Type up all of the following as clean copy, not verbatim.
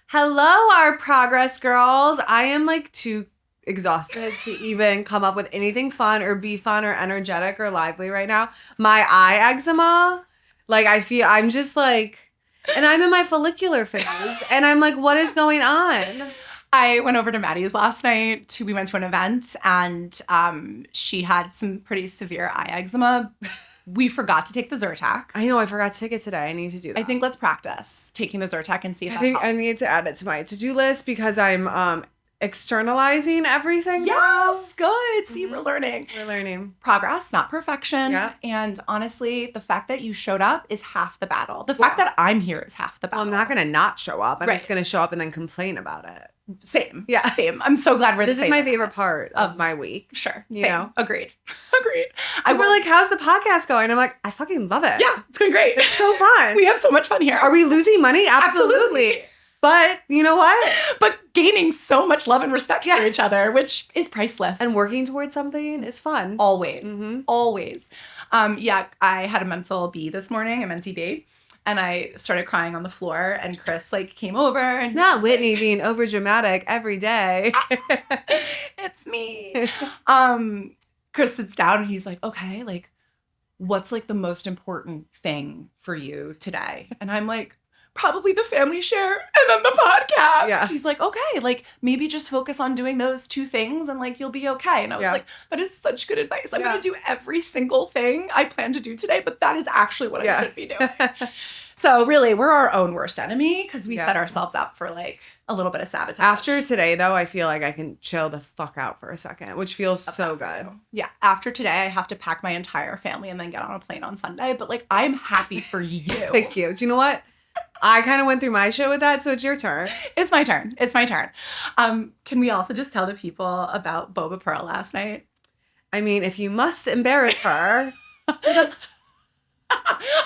Hello, our progress girls. I am like too exhausted to even come up with anything fun or be fun or energetic or lively right now. My eye eczema, like I feel I'm just like, and I'm in my follicular phase and I'm like, what is going on? I went over to Maddie's last night. We went to an event and she had some pretty severe eye eczema. We forgot to take the Zyrtec. I know, I forgot to take it today. I need to do that. I think let's practice taking the Zyrtec and see if I think I need to add it to my to-do list because I'm externalizing everything now. Yes, good. See, we're learning. We're learning. Progress, not perfection. Yeah. And honestly, the fact that you showed up is half the battle. The fact that I'm here is half the battle. Well, I'm not going to not show up. I'm Right. just going to show up and then complain about it. Same. Yeah. Same. I'm so glad we're This the is same my on favorite that. part of my week. Sure. You Same. know? Agreed. Agreed. We're like, how's the podcast going? I'm like, I fucking love it. yeah, it's going great. It's so fun. We have so much fun here. Are we losing money? Absolutely. But you know what? But gaining so much love and respect for Yes. each other, which is priceless. And working towards something is fun. always, Mhm. always. Yeah, I had a mental B this morning, a mentee B, and I started crying on the floor. And Chris came over and he Not was Whitney being over dramatic every day. like, it's me. Chris sits down and he's like, okay, like, what's like the most important thing for you today? And I'm like, probably the family share and then the podcast. Yeah. He's like, okay, like maybe just focus on doing those two things and like you'll be okay. And I was Yeah. like, that is such good advice. I'm Yeah. going to do every single thing I plan to do today, but that is actually what Yeah. I should be doing. So really, we're our own worst enemy because we Yeah. set ourselves up for like a little bit of sabotage. After today, though, I feel like I can chill the fuck out for a second, which feels so good. Yeah. After today, I have to pack my entire family and then get on a plane on Sunday. But like, I'm happy for you. Thank you. Do you know what? I kind of went through my shit with that, so it's your turn. It's my turn. It's my turn. Can we also just tell the people about Boba Pearl last night? I mean, if you must embarrass her.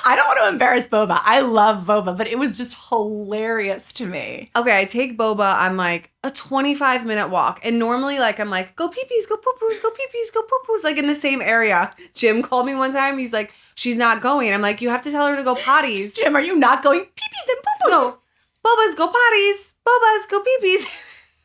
I don't want to embarrass Boba. I love Boba, but it was just hilarious to me. Okay, I take Boba on like a 25-minute walk. And normally, like, I'm like, go pee-pees, go poo-poos, go pee-pees, go poo-poos, like in the same area. Jim called me one time. He's like, she's not going. I'm like, you have to tell her to go potties. Jim, are you not going pee-pees and poo-poos? No, Boba's go potties. Boba's go pee-pees.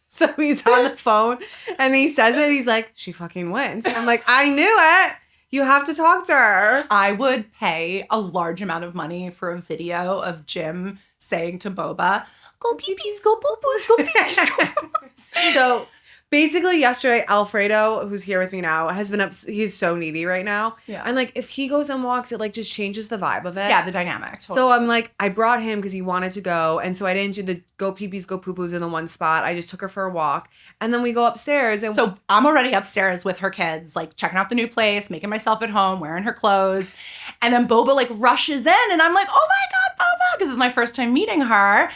So he's on the phone and he says it. He's like, she fucking wins. And I'm like, I knew it. You have to talk to her. I would pay a large amount of money for a video of Jim saying to Boba, go pee-pees, go poo-poos, go pee-pees, go poo-poos. So basically yesterday, Alfredo, who's here with me now, has been up. He's so needy right now. Yeah. And like, if he goes and walks, it like just changes the vibe of it. Yeah, the dynamic. Totally. So I'm like, I brought him because he wanted to go. And so I didn't do the go pee-pees, go poo-poos in the one spot. I just took her for a walk. And then we go upstairs. And So I'm already upstairs with her kids, like checking out the new place, making myself at home, wearing her clothes. And then Boba like rushes in and I'm like, oh my God, Boba, because it's my first time meeting her.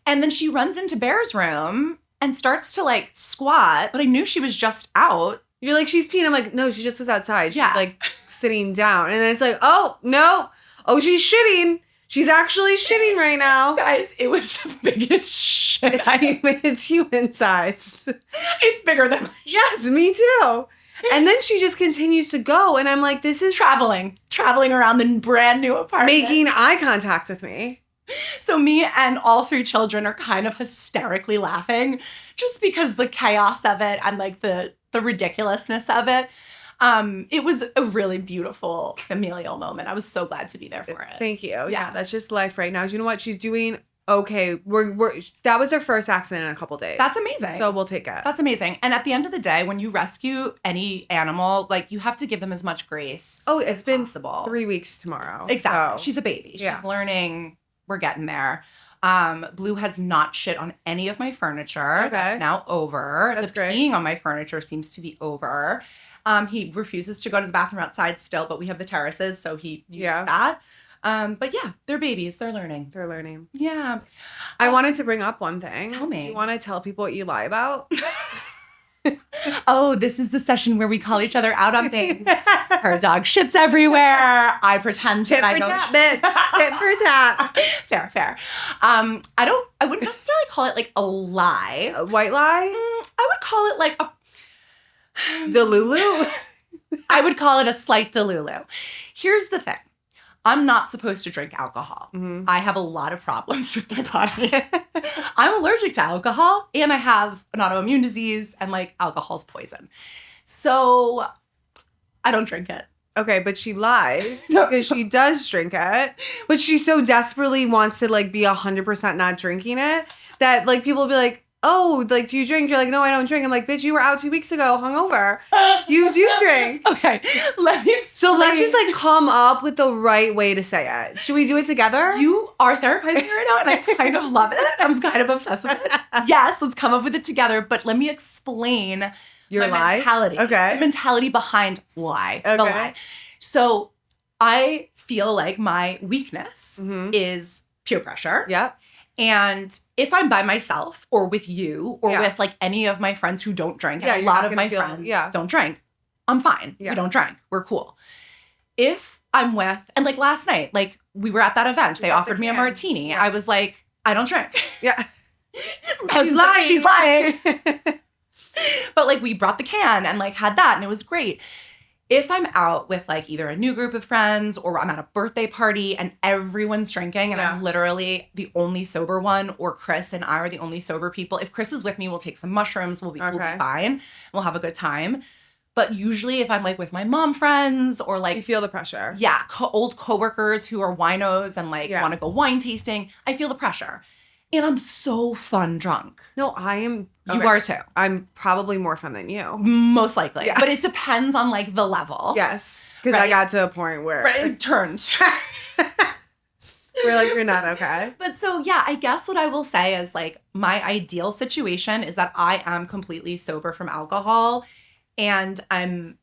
And then she runs into Bear's room and starts to like squat, but I knew she was just out. you're like, she's peeing. I'm like, no, she just was outside. She's Yeah. like sitting down. And then it's like, oh, no. Oh, she's shitting. She's actually shitting right now. Guys, it was the biggest shit. It's human size. It's bigger than Yes, me too. And then she just continues to go. And I'm like, this is traveling around the brand new apartment. making eye contact with me. So me and all three children are kind of hysterically laughing just because the chaos of it and like the ridiculousness of it. It was a really beautiful familial moment. I was so glad to be there for it. Thank you. Yeah, that's just life right now. Do you know what? She's doing okay. That was their first accident in a couple days. That's amazing. So we'll take it. That's amazing. And at the end of the day, when you rescue any animal, like you have to give them as much grace. Oh, it's as been possible. 3 weeks tomorrow. Exactly. So. She's a baby. She's Yeah. learning. We're getting there. Blue has not shit on any of my furniture. Okay. That's now over. That's the great. peeing on my furniture seems to be over. He refuses to go to the bathroom outside still, but we have the terraces, so he uses that. But yeah, they're babies. They're learning. They're learning. Yeah. I wanted to bring up one thing. Tell me. Do you want to tell people what you lie about? Oh, this is the session where we call each other out on things. Her dog shits everywhere. I pretend Tit that I for don't. tat, bitch. Tit for tat. Fair. I wouldn't necessarily call it like a lie. A white lie? I would call it like a Delulu? I would call it a slight delulu. Here's the thing. I'm not supposed to drink alcohol. Mhm. I have a lot of problems with my body. I'm allergic to alcohol and I have an autoimmune disease and like alcohol's poison. So I don't drink it. Okay, but she lies because she does drink it, but she so desperately wants to like be 100% not drinking it that like people will be like, oh, like, do you drink? You're like, no, I don't drink. I'm like, bitch, you were out 2 weeks ago hungover. You do drink. Okay, let me explain. So let's just like come up with the right way to say it. Should we do it together? You are therapizing right now and I kind of love it. I'm kind of obsessed with it. Yes, let's come up with it together, but let me explain Your my lie? mentality. Okay. The mentality behind lie. The Okay. lie. So I feel like my weakness is peer pressure. Yep. And if I'm by myself or with you or Yeah. with like any of my friends who don't drink, Yeah, and a you're lot not of gonna my feel- friends yeah. don't drink, I'm fine. Yeah. We don't drink. We're cool. If I'm with, and like last night, like we were at that event, they got offered the me a can. martini. Yeah. I was like, I don't drink. Yeah. She's lying. She's lying. lying. But like we brought the can and like had that and it was great. If I'm out with like either a new group of friends or I'm at a birthday party and everyone's drinking and I'm literally the only sober one, or Chris and I are the only sober people. If Chris is with me, we'll take some mushrooms. We'll be fine. We'll have a good time. But usually if I'm like with my mom friends or You like, feel the pressure. yeah, old coworkers who are winos and like want to go wine tasting, I feel the pressure. And I'm so fun drunk. No, I am. You are too. I'm probably more fun than you. Most likely. Yeah. But it depends on like the level. Yes. Because I Right. got to a point where It turned. we're like, you're not okay. But so, yeah, I guess what I will say is like my ideal situation is that I am completely sober from alcohol and I'm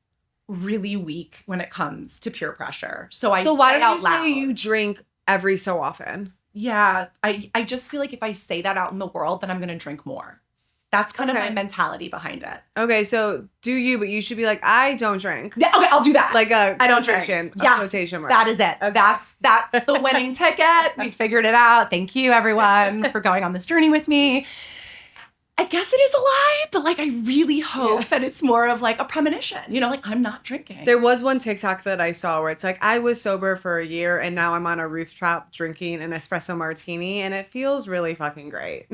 really weak when it comes to peer pressure. So I So why say don't you out loud. say you drink every so often? Yeah, I just feel like if I say that out in the world, then I'm going to drink more. That's kind of Okay. my mentality behind it. Okay, so do you, but you should be like, I don't drink. Yeah, okay, I'll do that. Like a I don't drink. quotation, a Yes, quotation mark. that is it. Okay. That's the winning ticket. We figured it out. Thank you, everyone, for going on this journey with me. I guess it is a lie, but like I really hope that it's more of like a premonition. You know, like I'm not drinking. There was one TikTok that I saw where it's like, I was sober for a year and now I'm on a rooftop drinking an espresso martini and it feels really fucking great.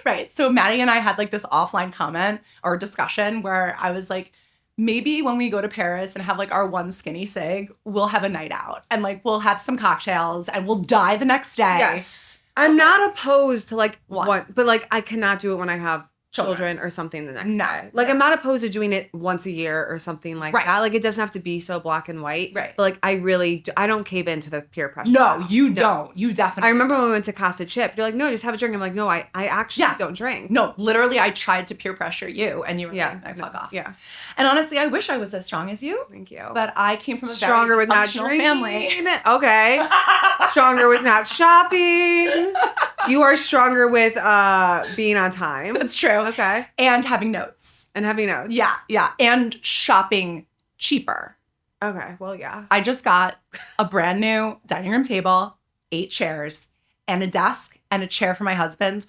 Right. So Maddie and I had like this offline comment or discussion where I was like, maybe when we go to Paris and have like our one skinny cig, we'll have a night out and like we'll have some cocktails and we'll die the next day. Yes. I'm not opposed to like One. one, but like I cannot do it when I have Children. children or something the next No, day. Like no. I'm not opposed to doing it once a year or something like Right. that. Like it doesn't have to be so black and white. Right. But like I really, I don't cave into the peer pressure. No, you No. don't. You definitely I remember when we went to Casa Chip, you're like, no, just have a drink. I'm like, no, I actually Yeah. don't drink. No, literally, I tried to peer pressure you, and you were Yeah. like, "Fuck off." Yeah. And honestly, I wish I was as strong as you, Thank you. but I came from a Stronger very with not dysfunctional drinking. family. Okay. Stronger with not shopping. You are stronger with being on time. That's true. Okay. And having notes. And having notes. Yeah, yeah. And shopping cheaper. Okay. Well, yeah. I just got a brand new dining room table, 8 chairs, and a desk and a chair for my husband.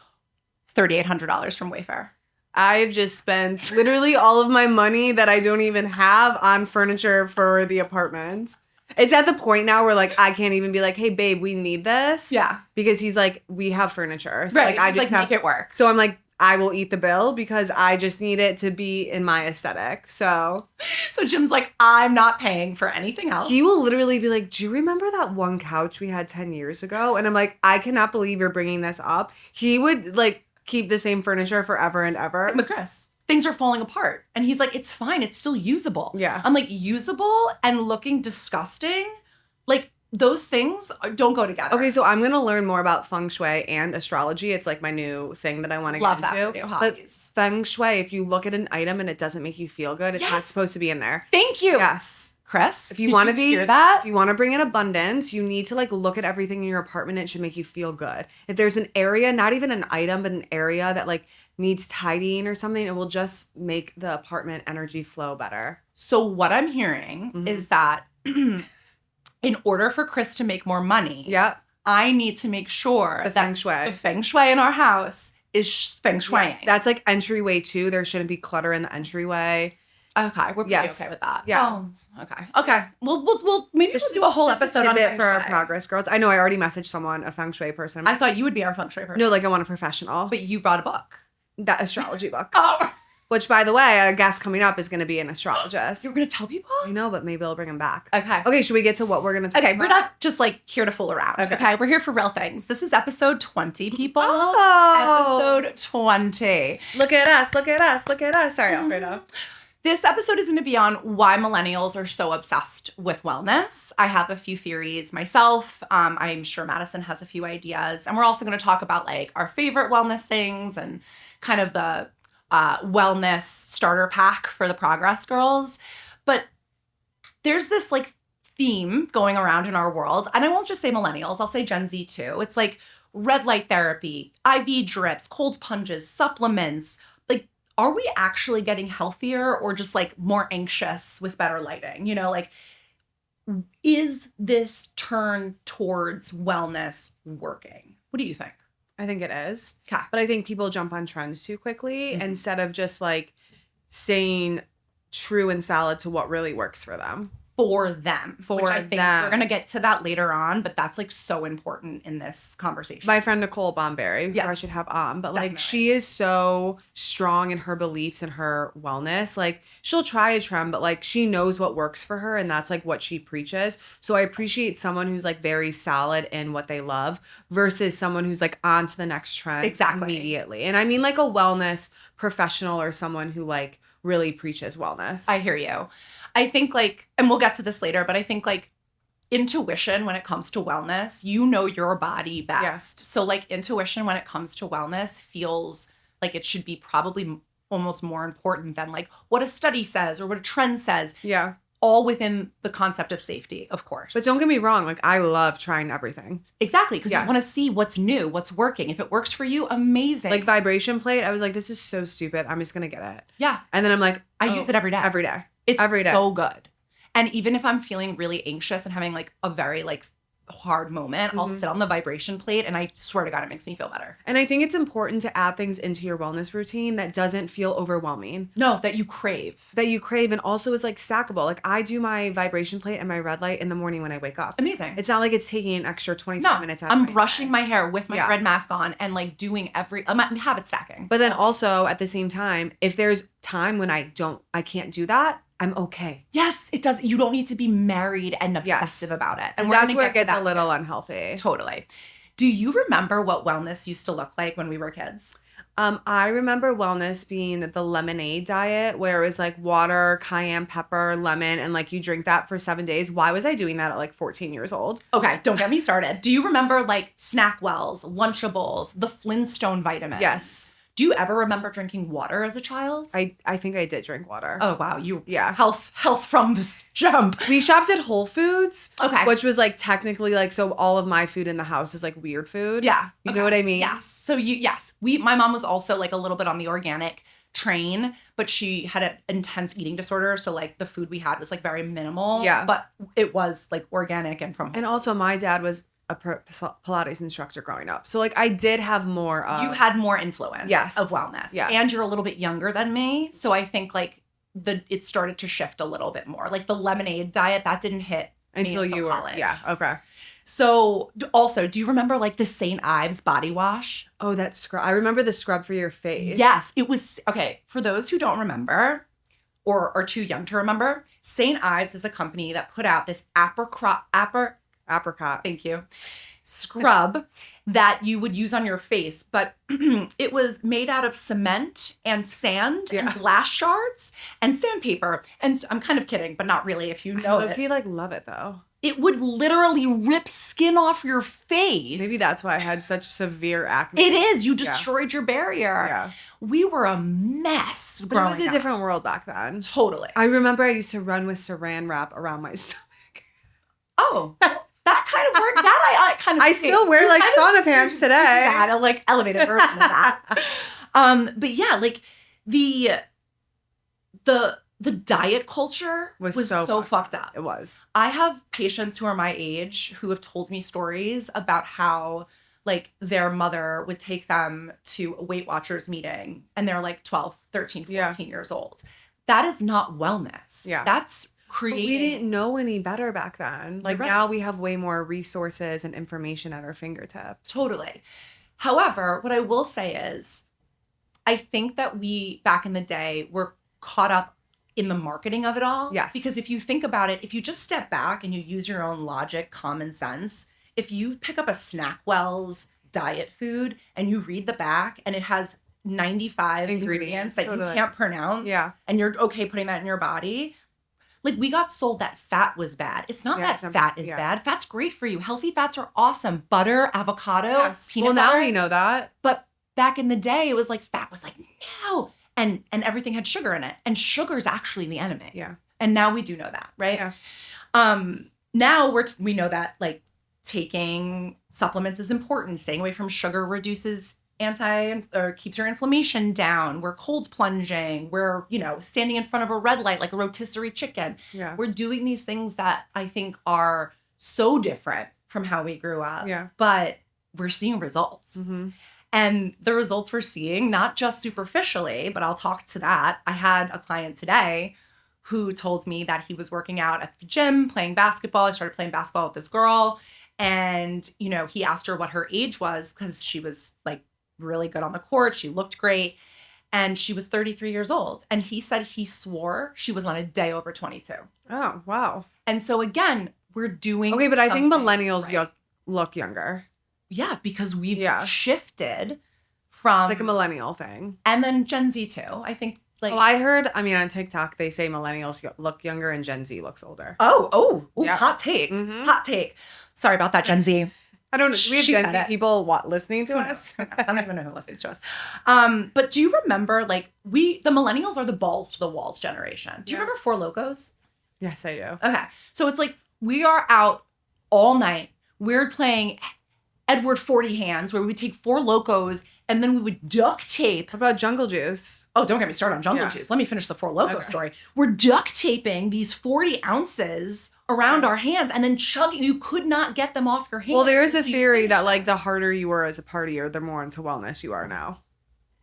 $3,800 from Wayfair. I've just spent literally all of my money that I don't even have on furniture for the apartment. It's at the point now where like I can't even be like, hey babe, we need this. Yeah. Because he's like, we have furniture. So Right. like I It's just have make it work. So I'm like, I will eat the bill because I just need it to be in my aesthetic. So So Jim's like, I'm not paying for anything else. he will literally be like, do you remember that one couch we had 10 years ago? And I'm like, I cannot believe you're bringing this up. He would like keep the same furniture forever and ever. With Chris. Things are falling apart. And he's like, it's fine. It's still usable. Yeah. I'm like, usable and looking disgusting? Like, those things don't go together. Okay, so I'm going to learn more about feng shui and astrology. It's like my new thing that I want to Love get that into. for you, But hobbies. feng shui, if you look at an item and it doesn't make you feel good, it's not Yes. supposed to be in there. Thank you. Yes. Chris, If you did want to be, hear that? if you want to bring in abundance, you need to like look at everything in your apartment. It should make you feel good. If there's an area, not even an item, but an area that like needs tidying or something, it will just make the apartment energy flow better. So what I'm hearing Mhm. is that in order for Chris to make more money, Yep. I need to make sure The that feng shui. the feng shui in our house is feng shui. Yes, that's like entryway too. There shouldn't be clutter in the entryway. Okay, we're pretty Yes. okay with that. Yeah. Oh, okay. Okay. We'll maybe we'll do a whole Just a episode on tidbit feng for shui. Progress Girls. I know I already messaged someone, a feng shui person. I thought you would be our feng shui person. No, like I want a professional. But you brought a book. That astrology book. Oh. Which, by the way, a guest coming up is going to be an astrologist. You're going to tell people? I know, but maybe I'll bring him back. Okay. Okay, should we get to what we're going to talk Okay, about? we're not just like here to fool around. Okay. We're here for real things. This is episode 20, people. Oh. Episode 20. Look at us. Look at us. Look at us. Sorry, Alfredo. This episode is going to be on why millennials are so obsessed with wellness. I have a few theories myself. I'm sure Madison has a few ideas. And we're also going to talk about like our favorite wellness things and kind of the wellness starter pack for the Progress Girls. But there's this like theme going around in our world. And I won't just say millennials. I'll say Gen Z too. It's like red light therapy, IV drips, cold plunges, supplements. Like, are we actually getting healthier or just like more anxious with better lighting? You know, like, is this turn towards wellness working? What do you think? I think it is. Okay. But I think people jump on trends too quickly instead of just like staying true and solid to what really works for them. For them. For which I think them. we're going to get to that later on, but that's like so important in this conversation. My friend Nicole Bomberry, who I should have on, but like she is so strong in her beliefs and her wellness. Like she'll try a trend, but like she knows what works for her and that's like what she preaches. So I appreciate someone who's like very solid in what they love versus someone who's like on to the next trend immediately. And I mean like a wellness professional or someone who like really preaches wellness. I hear you. I think like, and we'll get to this later, but I think like intuition when it comes to wellness, you know your body best. Yeah. So like intuition when it comes to wellness feels like it should be probably almost more important than like what a study says or what a trend says. Yeah. All within the concept of safety, of course. But don't get me wrong, like I love trying everything. Exactly, because you want to see what's new, what's working. If it works for you, amazing. Like vibration plate, I was like, this is so stupid. I'm just going to get it. Yeah. And then I'm like, I use it every day. Every day. It's every day. So good. And even if I'm feeling really anxious and having like a very like hard moment, I'll sit on the vibration plate and I swear to God, it makes me feel better. And I think it's important to add things into your wellness routine that doesn't feel overwhelming. No, that you crave. That you crave and also is like stackable. Like I do my vibration plate and my red light in the morning when I wake up. Amazing. It's not like it's taking an extra 25 minutes out of I'm my brushing day. my hair with my red mask on and like doing I'm habit stacking. But then also at the same time, if there's time when I can't do that, I'm okay. Yes, it does. You don't need to be married and obsessive about it. And that's where it gets a little unhealthy. Totally. Do you remember what wellness used to look like when we were kids? I remember wellness being the lemonade diet where it was like water, cayenne pepper, lemon, and like you drink that for 7 days. Why was I doing that at like 14 years old? Okay, don't get me started. Do you remember like SnackWells, Lunchables, the Flintstone vitamins? Yes. Do you ever remember drinking water as a child? I think I did drink water. Oh, wow. Health from this jump. We shopped at Whole Foods. Okay. Which was like technically like, so all of my food in the house is like weird food. Yeah. You know what I mean? Yes. So my mom was also like a little bit on the organic train, but she had an intense eating disorder. So like the food we had was like very minimal. Yeah. But it was like organic and from. And also my dad was a Pilates instructor growing up. So like I did have more of. You had more influence of wellness. Yeah. And you're a little bit younger than me. So I think like it started to shift a little bit more. Like the lemonade diet, that didn't hit until you were college. Yeah. Okay. So also, do you remember like the St. Ives body wash? Oh, that scrub. I remember the scrub for your face. Yes. It was, okay, for those who don't remember or are too young to remember, St. Ives is a company that put out this apricot. Thank you. Scrub that you would use on your face, but it was made out of cement and sand and glass shards and sandpaper. And so, I'm kind of kidding, but not really if you know it. I like love it though. It would literally rip skin off your face. Maybe that's why I had such severe acne. It is. You destroyed your barrier. Yeah. We were a mess growing up. It was a different world back then. Totally. I remember I used to run with saran wrap around my stomach. Oh, that kind of worked. That I kind of. I still wear like sauna pants today. That a like elevated version of that. But yeah, like the diet culture was so fucked up. It was. I have patients who are my age who have told me stories about how like their mother would take them to a Weight Watchers meeting and they're like 12, 13, 14 years old. that is not wellness. Yeah. That's But creating. we didn't know any better back then. Like right. now we have way more resources and information at our fingertips. Totally. However, what I will say is, I think that we, back in the day, were caught up in the marketing of it all. Yes. Because if you think about it, if you just step back and you use your own logic, common sense, if you pick up a SnackWells diet food and you read the back and it has 95 ingredients that totally. you can't pronounce, Yeah. and you're okay putting that in your body, like we got sold that fat was bad. It's not that fat is bad. Fat's great for you. Healthy fats are awesome. Butter, avocado, peanut butter. Now we know that. But back in the day, it was like fat was like, no. And everything had sugar in it. And sugar's actually the enemy. Yeah. And now we do know that, right? Yeah. Now we know that like taking supplements is important. Staying away from sugar reduces or keeps your inflammation down. We're cold plunging. We're, standing in front of a red light like a rotisserie chicken. Yeah. We're doing these things that I think are so different from how we grew up. Yeah. But we're seeing results. Mm-hmm. And the results we're seeing, not just superficially, but I'll talk to that. I had a client today who told me that he was working out at the gym, playing basketball. He started playing basketball with this girl. And, he asked her what her age was because she was like really good on the court. She looked great. And she was 33 years old. And he said he swore she was on a day over 22. Oh, wow. And so again, we're doing Okay, but I think something millennials right. look younger. Yeah, because we've Yeah. shifted from... It's like a millennial thing. And then Gen Z too. I think like... I heard, on TikTok, they say millennials look younger and Gen Z looks older. Oh, Yeah. hot take. Mhm. Hot take. Sorry about that, Gen Z. I don't know. We have She Gen said Z it. people listening to us. I don't even know who listens to us. But do you remember, like, the millennials are the balls to the walls generation. Do you Yeah. remember Four Locos? Yes, I do. Okay. So it's like we are out all night. We're playing Edward 40 Hands where we would take Four Locos and then we would duct tape. What about Jungle Juice? Oh, don't get me started on Jungle Yeah. Juice. Let me finish the Four Loko Okay. story. We're duct taping these 40 ounces around our hands and then chugging. You could not get them off your hands. Well, there is a theory that like the harder you were as a partier, the more into wellness you are now.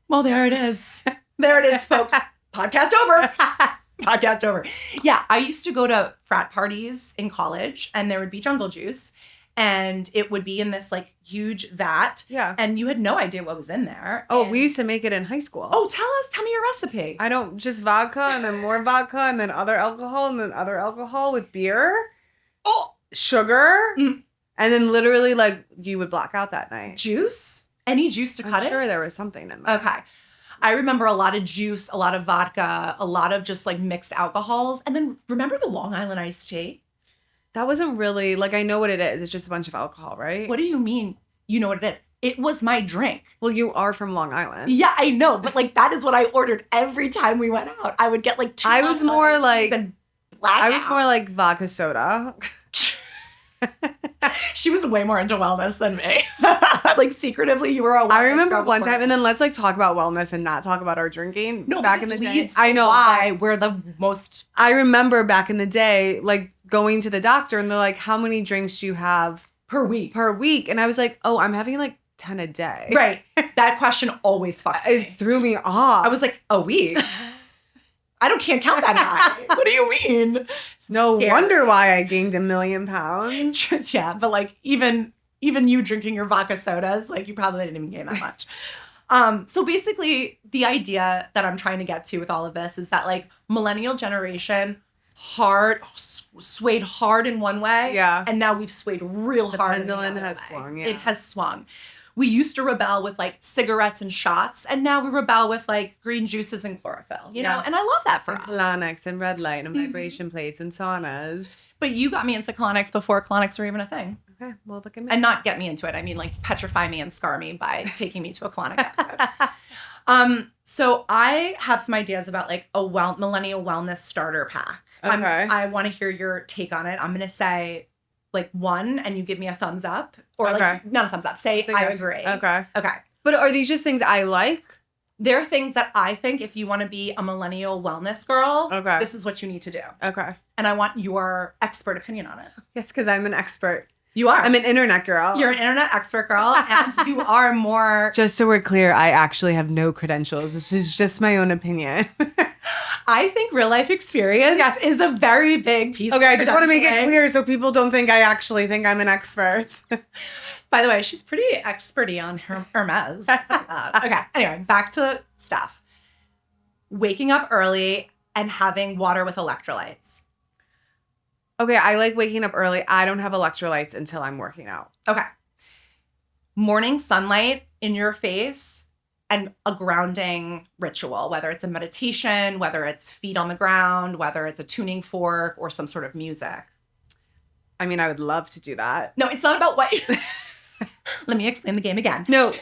Well, there it is. There it is, folks. Podcast over. Podcast over. Yeah, I used to go to frat parties in college and there would be Jungle Juice and it would be in this like huge vat Yeah. and you had no idea what was in there. Oh, And- we used to make it in high school. Oh, tell me your recipe. I don't just vodka and then more vodka and then other alcohol and then other alcohol with beer. Oh, Sugar. Mm. And then literally like you would black out that night. juice? Any juice to cut I'm it? sure there was something in there. Okay. I remember a lot of juice, a lot of vodka, a lot of just like mixed alcohols. And then remember the Long Island iced tea? That wasn't really like I know what it is. It's just a bunch of alcohol, right? What do you mean you know what it is? It was my drink. Well, you are from Long Island. Yeah, I know. But like that is what I ordered every time we went out. I would get like two. I was more like black I was more like vodka soda. She was way more into wellness than me. Like secretively, you were a wellness I remember girl one before time, me. and then let's like talk about wellness and not talk about our drinking. No, back but in the this day, leads I to know. why we're the most. I remember back in the day, like going to the doctor, and they're like, "How many drinks do you have Per week. per week?" And I was like, "Oh, I'm having like 10 a day." Right. That question always fucked me. It threw me off. I was like, a week? Can't count that high. What do you mean? no Scary. wonder why I gained 1,000,000 pounds. Yeah, but like even you drinking your vodka sodas, like you probably didn't even gain that much. So basically the idea that I'm trying to get to with all of this is that like millennial generation swayed hard in one way. Yeah. And now we've swayed real The hard. in the pendulum other has way. swung, yeah. It has swung. We used to rebel with like cigarettes and shots, and now we rebel with like green juices and chlorophyll, you know? Yeah. And I love that for And us. colonics and red light and Mhm. vibration plates and saunas. But you got me into colonics before colonics were even a thing. Okay, well look at me. And not get me into it. I mean, like petrify me and scar me by taking me to a colonic episode. So I have some ideas about like a millennial wellness starter pack. Okay. I want to hear your take on it. I'm going to say like 1 and you give me a thumbs up or Okay. like not a thumbs up. Say I yes. agree. Okay. Okay. But are these just things I like? There are things that I think if you want to be a millennial wellness girl, Okay. this is what you need to do. Okay. And I want your expert opinion on it. Yes, because I'm an expert. You are. I'm an internet girl. You're an internet expert girl and you are more Just so we're clear, I actually have no credentials. This is just my own opinion. I think real life experience is a very big piece. Okay, I just want to make it clear so people don't think I actually think I'm an expert. By the way, she's pretty experty on Hermes. Okay, anyway, back to stuff. Waking up early and having water with electrolytes. Okay, I like waking up early. I don't have electrolytes until I'm working out. Okay. Morning sunlight in your face and a grounding ritual, whether it's a meditation, whether it's feet on the ground, whether it's a tuning fork or some sort of music. I mean, I would love to do that. No, it's not about what... Let me explain the game again. No.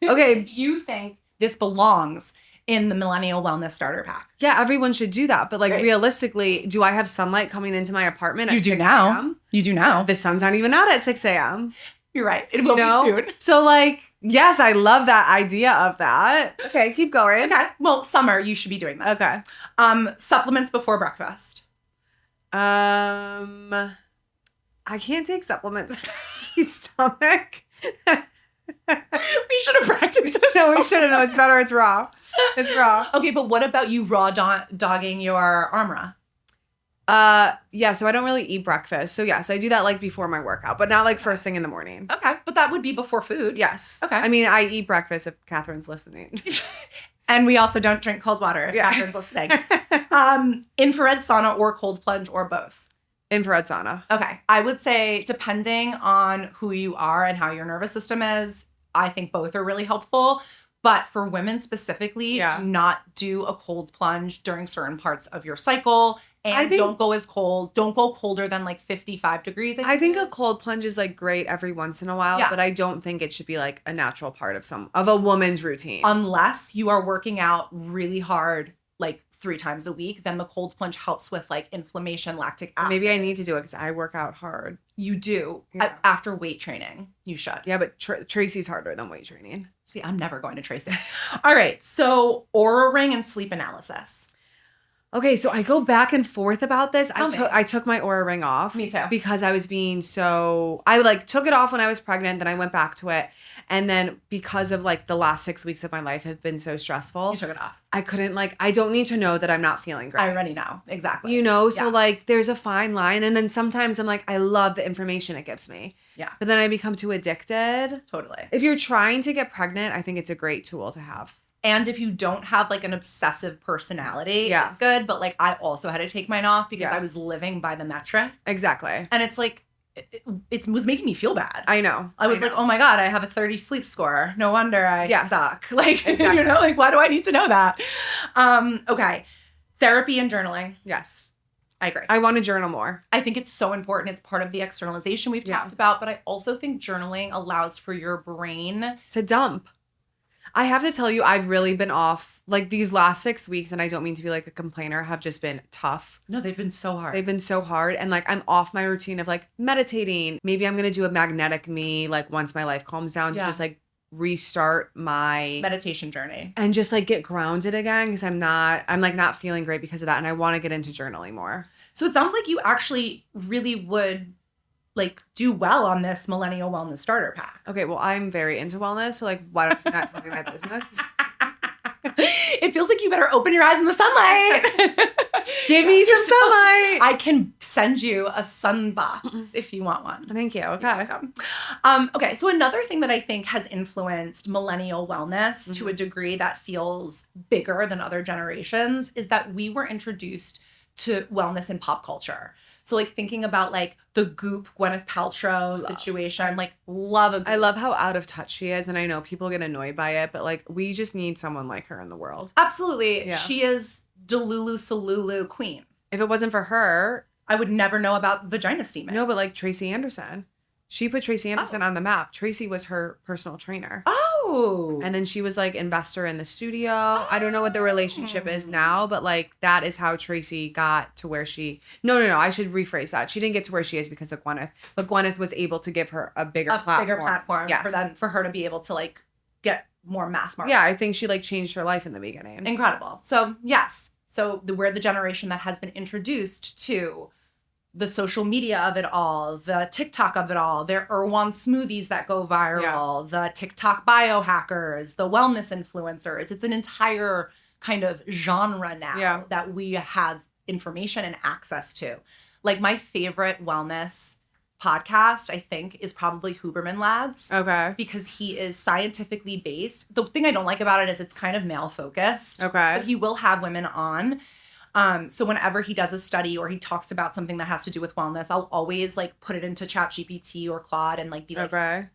Okay. You think this belongs in the Millennial Wellness Starter Pack. Yeah, everyone should do that. But like realistically, do I have sunlight coming into my apartment at 6 a.m.? You do now. The sun's not even out at 6 a.m. You're right. It will be soon. So like, yes, I love that idea of that. Okay, keep going. Okay. Well, summer, you should be doing this. Okay. Supplements before breakfast. I can't take supplements for empty stomach. We should have practiced this. No, we shouldn't. No, it's better. It's raw. It's raw. Okay, but what about you raw dogging your armra? Yeah, so I don't really eat breakfast. So yes, I do that like before my workout, but not like first thing in the morning. Okay, but that would be before food. Yes. Okay. I mean, I eat breakfast if Catherine's listening. And we also don't drink cold water if Catherine's listening. Infrared sauna or cold plunge or both? Infrared sauna. Okay. I would say depending on who you are and how your nervous system is, I think both are really helpful. But for women specifically, do not do a cold plunge during certain parts of your cycle. And don't go as cold. Don't go colder than like 55 degrees. I think a cold plunge is like great every once in a while, but I don't think it should be like a natural part of a woman's routine. Unless you are working out really hard, like 3 times a week, then the cold plunge helps with like inflammation, lactic acid. Maybe I need to do it because I work out hard. You do. Yeah. After weight training, you should. Yeah, but Tracy's harder than weight training. See, I'm never going to Tracy. All right. So Aura Ring and sleep analysis. Okay, so I go back and forth about this. I took my Aura Ring off. Me too. Because I was being I like took it off when I was pregnant, then I went back to it. And then because of like the last 6 weeks of my life have been so stressful. You took it off. I couldn't I don't need to know that I'm not feeling great. I already know. Exactly. You know, so like there's a fine line. And then sometimes I'm like, I love the information it gives me. Yeah. But then I become too addicted. Totally. If you're trying to get pregnant, I think it's a great tool to have. And if you don't have like an obsessive personality, it's good. But like I also had to take mine off because I was living by the metrics. Exactly. And it's like, it was making me feel bad. I know. I was like, oh my God, I have a 30 sleep score. No wonder I suck. Like, exactly. You know, like why do I need to know that? Okay. Therapy and journaling. Yes. I agree. I want to journal more. I think it's so important. It's part of the externalization we've talked about, but I also think journaling allows for your brain to dump. I have to tell you, I've really been off like these last 6 weeks, and I don't mean to be like a complainer, have just been tough. No, they've been so hard. They've been so hard. And like, I'm off my routine of like meditating. Maybe I'm going to do a magnetic me, like once my life calms down to just like restart my meditation journey and just like get grounded again. Cause I'm like not feeling great because of that. And I want to get into journaling more. So it sounds like you actually really would like do well on this Millennial Wellness Starter Pack. Okay, well, I'm very into wellness, so like, why don't you not tell me my business? It feels like you better open your eyes in the sunlight. Give me some sunlight. I can send you a sun box if you want one. Thank you. Okay. Okay, so another thing that I think has influenced millennial wellness to a degree that feels bigger than other generations is that we were introduced to wellness in pop culture. So like thinking about like the Goop Gwyneth Paltrow situation, like love a Goop. I love how out of touch she is, and I know people get annoyed by it, but like we just need someone like her in the world. Absolutely. Yeah. She is Delulu Salulu queen. If it wasn't for her, I would never know about vagina steaming. No, but like Tracy Anderson. She put Tracy Anderson on the map. Tracy was her personal trainer. Oh. And then she was like investor in the studio. Oh. I don't know what the relationship is now, but like that is how Tracy got to where she... No. I should rephrase that. She didn't get to where she is because of Gwyneth. But Gwyneth was able to give her a bigger platform. Yes. For her to be able to like get more mass market. Yeah, I think she like changed her life in the beginning. Incredible. So yes. So we're the generation that has been introduced to the social media of it all, the TikTok of it all, their Erewhon smoothies that go viral, the TikTok biohackers, the wellness influencers. It's an entire kind of genre now that we have information and access to. Like my favorite wellness podcast, I think, is probably Huberman Labs. Okay. Because he is scientifically based. The thing I don't like about it is it's kind of male focused. Okay. But he will have women on. So whenever he does a study or he talks about something that has to do with wellness, I'll always like put it into ChatGPT or Claude and like be like,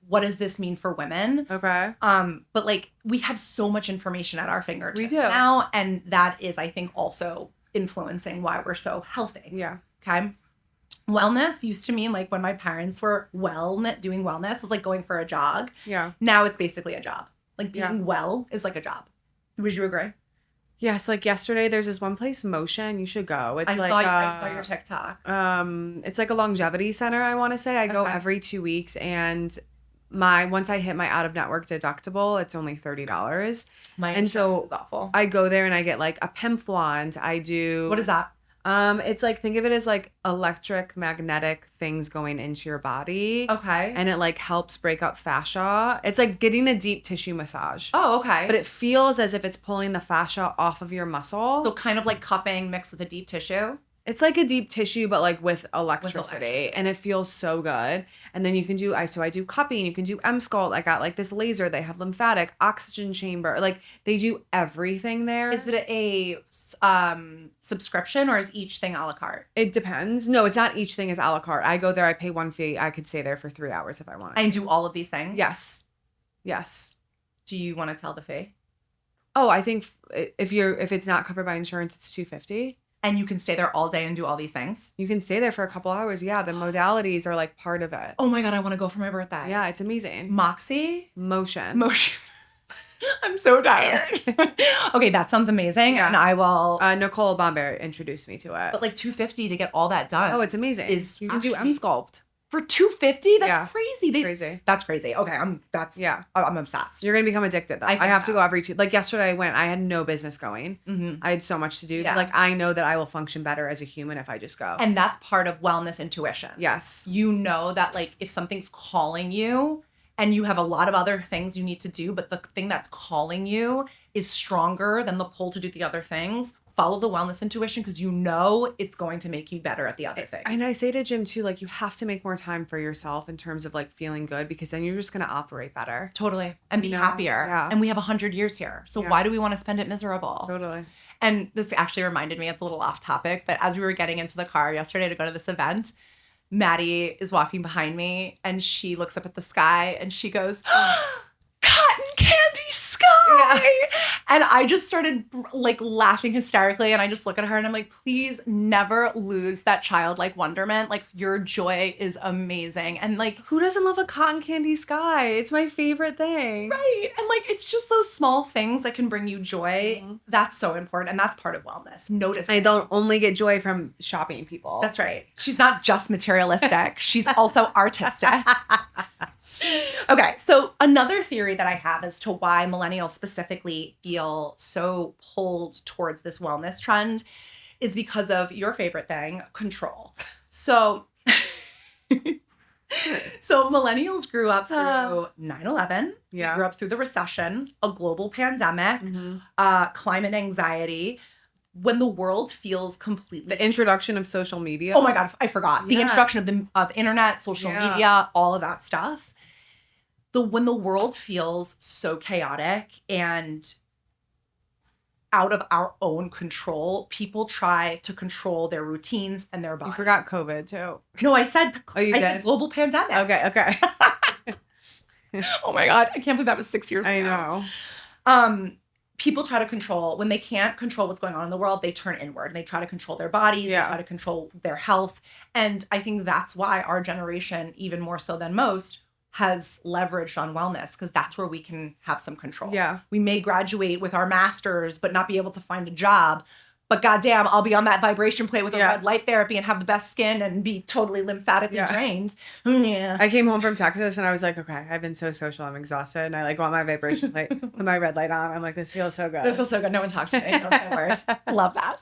what does this mean for women? Okay. But like we have so much information at our fingertips We do. now. And that is, I think, also influencing why we're so healthy. Yeah. Okay. Wellness used to mean like when my parents were doing wellness was like going for a jog. Yeah. Now it's basically a job. Like being well is like a job. Would you agree? Yes, like yesterday there's this one place, Motion. You should go. It's I saw your TikTok. It's like a longevity center, I want to say. I go every 2 weeks, and once I hit my out of network deductible, it's only $30. My insurance is awful. I go there and I get like a PEMF wand. I do. What is that? It's like, think of it as like electric magnetic things going into your body. Okay. And it like helps break up fascia. It's like getting a deep tissue massage. Oh, okay. But it feels as if it's pulling the fascia off of your muscle. So kind of like cupping mixed with a deep tissue. It's like a deep tissue, but like with electricity. And it feels so good. And then you can do, I do cupping, you can do M-Sculpt. I got like this laser. They have lymphatic, oxygen chamber. Like they do everything there. Is it a subscription or is each thing a la carte? It depends. No, it's not each thing is a la carte. I go there, I pay one fee. I could stay there for 3 hours if I wanted. And do all of these things? Yes. Yes. Do you want to tell the fee? Oh, I think if it's not covered by insurance, it's $250. And you can stay there all day and do all these things? You can stay there for a couple hours. Yeah, the modalities are like part of it. Oh my God, I want to go for my birthday. Yeah, it's amazing. Moxie? Motion. I'm so tired. Okay, that sounds amazing. Yeah. And I will... Nicole Bombay introduced me to it. But like $250 to get all that done. Oh, it's amazing. You can do M-Sculpt. For $250? That's crazy. It's crazy. That's crazy. Okay, I'm obsessed. You're gonna become addicted though. I have to go every 2. Like yesterday I went. I had no business going. Mm-hmm. I had so much to do. Yeah. Like I know that I will function better as a human if I just go. And that's part of wellness intuition. Yes. You know that like if something's calling you and you have a lot of other things you need to do, but the thing that's calling you is stronger than the pull to do the other things, follow the wellness intuition because you know it's going to make you better at the other things. And I say to Jim too, like you have to make more time for yourself in terms of like feeling good because then you're just going to operate better. Totally. And be happier. Yeah. And we have 100 years here. So why do we want to spend it miserable? Totally. And this actually reminded me, it's a little off topic, but as we were getting into the car yesterday to go to this event, Maddie is walking behind me and she looks up at the sky and she goes, cotton candy sky. Yeah. And I just started like laughing hysterically. And I just look at her and I'm like, please never lose that childlike wonderment. Like your joy is amazing. And like, who doesn't love a cotton candy sky? It's my favorite thing. Right. And like, it's just those small things that can bring you joy. Mm-hmm. That's so important. And that's part of wellness. Notice. I don't only get joy from shopping people. That's right. She's not just materialistic. She's also artistic. Okay, so another theory that I have as to why millennials specifically feel so pulled towards this wellness trend is because of your favorite thing, control. So millennials grew up through 9/11. Yeah. We grew up through the recession, a global pandemic, climate anxiety. When the world feels completely... The introduction of social media. Oh my God, I forgot. The introduction of internet, social media, all of that stuff. When the world feels so chaotic and out of our own control, people try to control their routines and their bodies. You forgot COVID too. No, I said said global pandemic. Okay. Oh my God, I can't believe that was 6 years ago. I know. People try to control, when they can't control what's going on in the world, they turn inward and they try to control their bodies, they try to control their health. And I think that's why our generation, even more so than most, has leveraged on wellness because that's where we can have some control. Yeah. We may graduate with our masters, but not be able to find a job. But goddamn, I'll be on that vibration plate with a red light therapy and have the best skin and be totally lymphatically drained. Yeah. I came home from Texas and I was like, okay, I've been so social. I'm exhausted. And I like want my vibration plate, put my red light on. I'm like, this feels so good. This feels so good. No one talks to me. Don't say a word. I love that.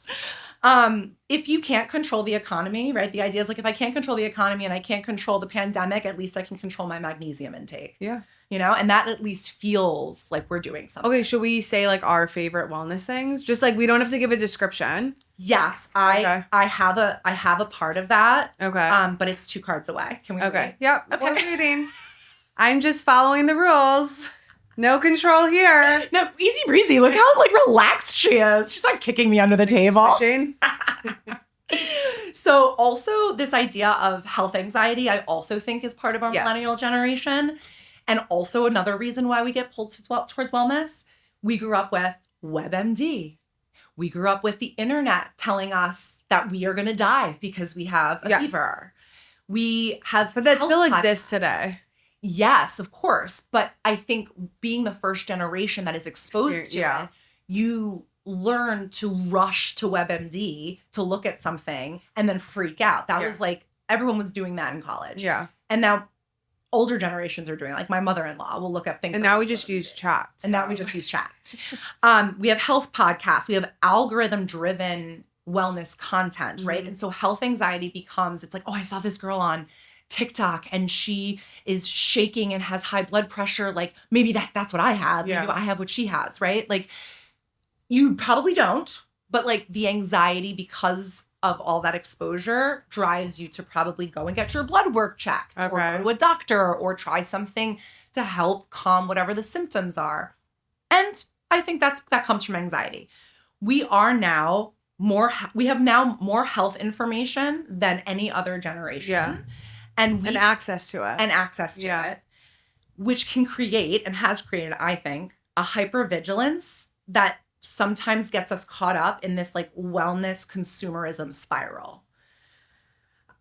If you can't control the economy, right? The idea is like, if I can't control the economy and I can't control the pandemic, at least I can control my magnesium intake. Yeah. you know, and that at least feels like we're doing something. Okay, should we say like our favorite wellness things? Just like we don't have to give a description. Yes, Okay. I have a part of that. Okay. But it's 2 cards away. Can we? Okay. Read? Yep. Okay. We're reading. I'm just following the rules. No control here. No, easy breezy. Look how like relaxed she is. She's not kicking me under the table. Jane. So also this idea of health anxiety, I also think is part of our millennial generation. And also another reason why we get pulled towards wellness. We grew up with WebMD. We grew up with the internet telling us that we are going to die because we have a fever. We have, but that still exists today. Yes, of course. But I think being the first generation that is exposed to it, you learn to rush to WebMD to look at something and then freak out. That was like, everyone was doing that in college. Yeah. And now older generations are doing, like my mother-in-law will look up things. And now we just use chat. And now we just use chat. We have health podcasts. We have algorithm-driven wellness content, right? And so health anxiety becomes, it's like, oh, I saw this girl on TikTok and she is shaking and has high blood pressure. Like maybe that's what I have. Maybe I have what she has, right? Like you probably don't, but like the anxiety because of all that exposure drives you to probably go and get your blood work checked or go to a doctor or try something to help calm whatever the symptoms are. And I think that comes from anxiety. We have now more health information than any other generation. Yeah. And access to it. Which can create and has created, I think, a hypervigilance that sometimes gets us caught up in this like wellness consumerism spiral.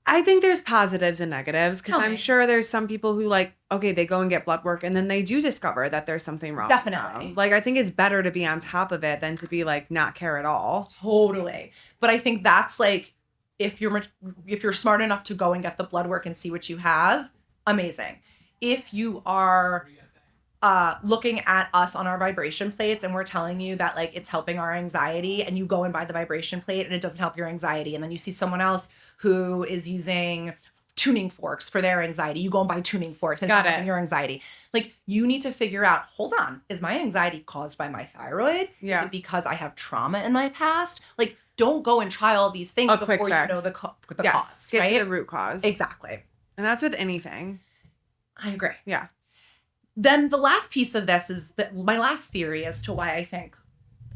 I think there's positives and negatives because I'm sure there's some people who like, okay, they go and get blood work and then they do discover that there's something wrong. Definitely. Like, I think it's better to be on top of it than to be like not care at all. Totally. But I think that's like, if you're smart enough to go and get the blood work and see what you have, amazing. If you are looking at us on our vibration plates and we're telling you that like it's helping our anxiety and you go and buy the vibration plate and it doesn't help your anxiety, and then you see someone else who is using tuning forks for their anxiety, you go and buy tuning forks and it's helping your anxiety. Like you need to figure out, hold on, is my anxiety caused by my thyroid? Is it because I have trauma in my past? Like don't go and try all these things before you know the cause, get right? to the root cause. Exactly. And that's with anything. I agree. Yeah. Then the last piece of this is that my last theory as to why I think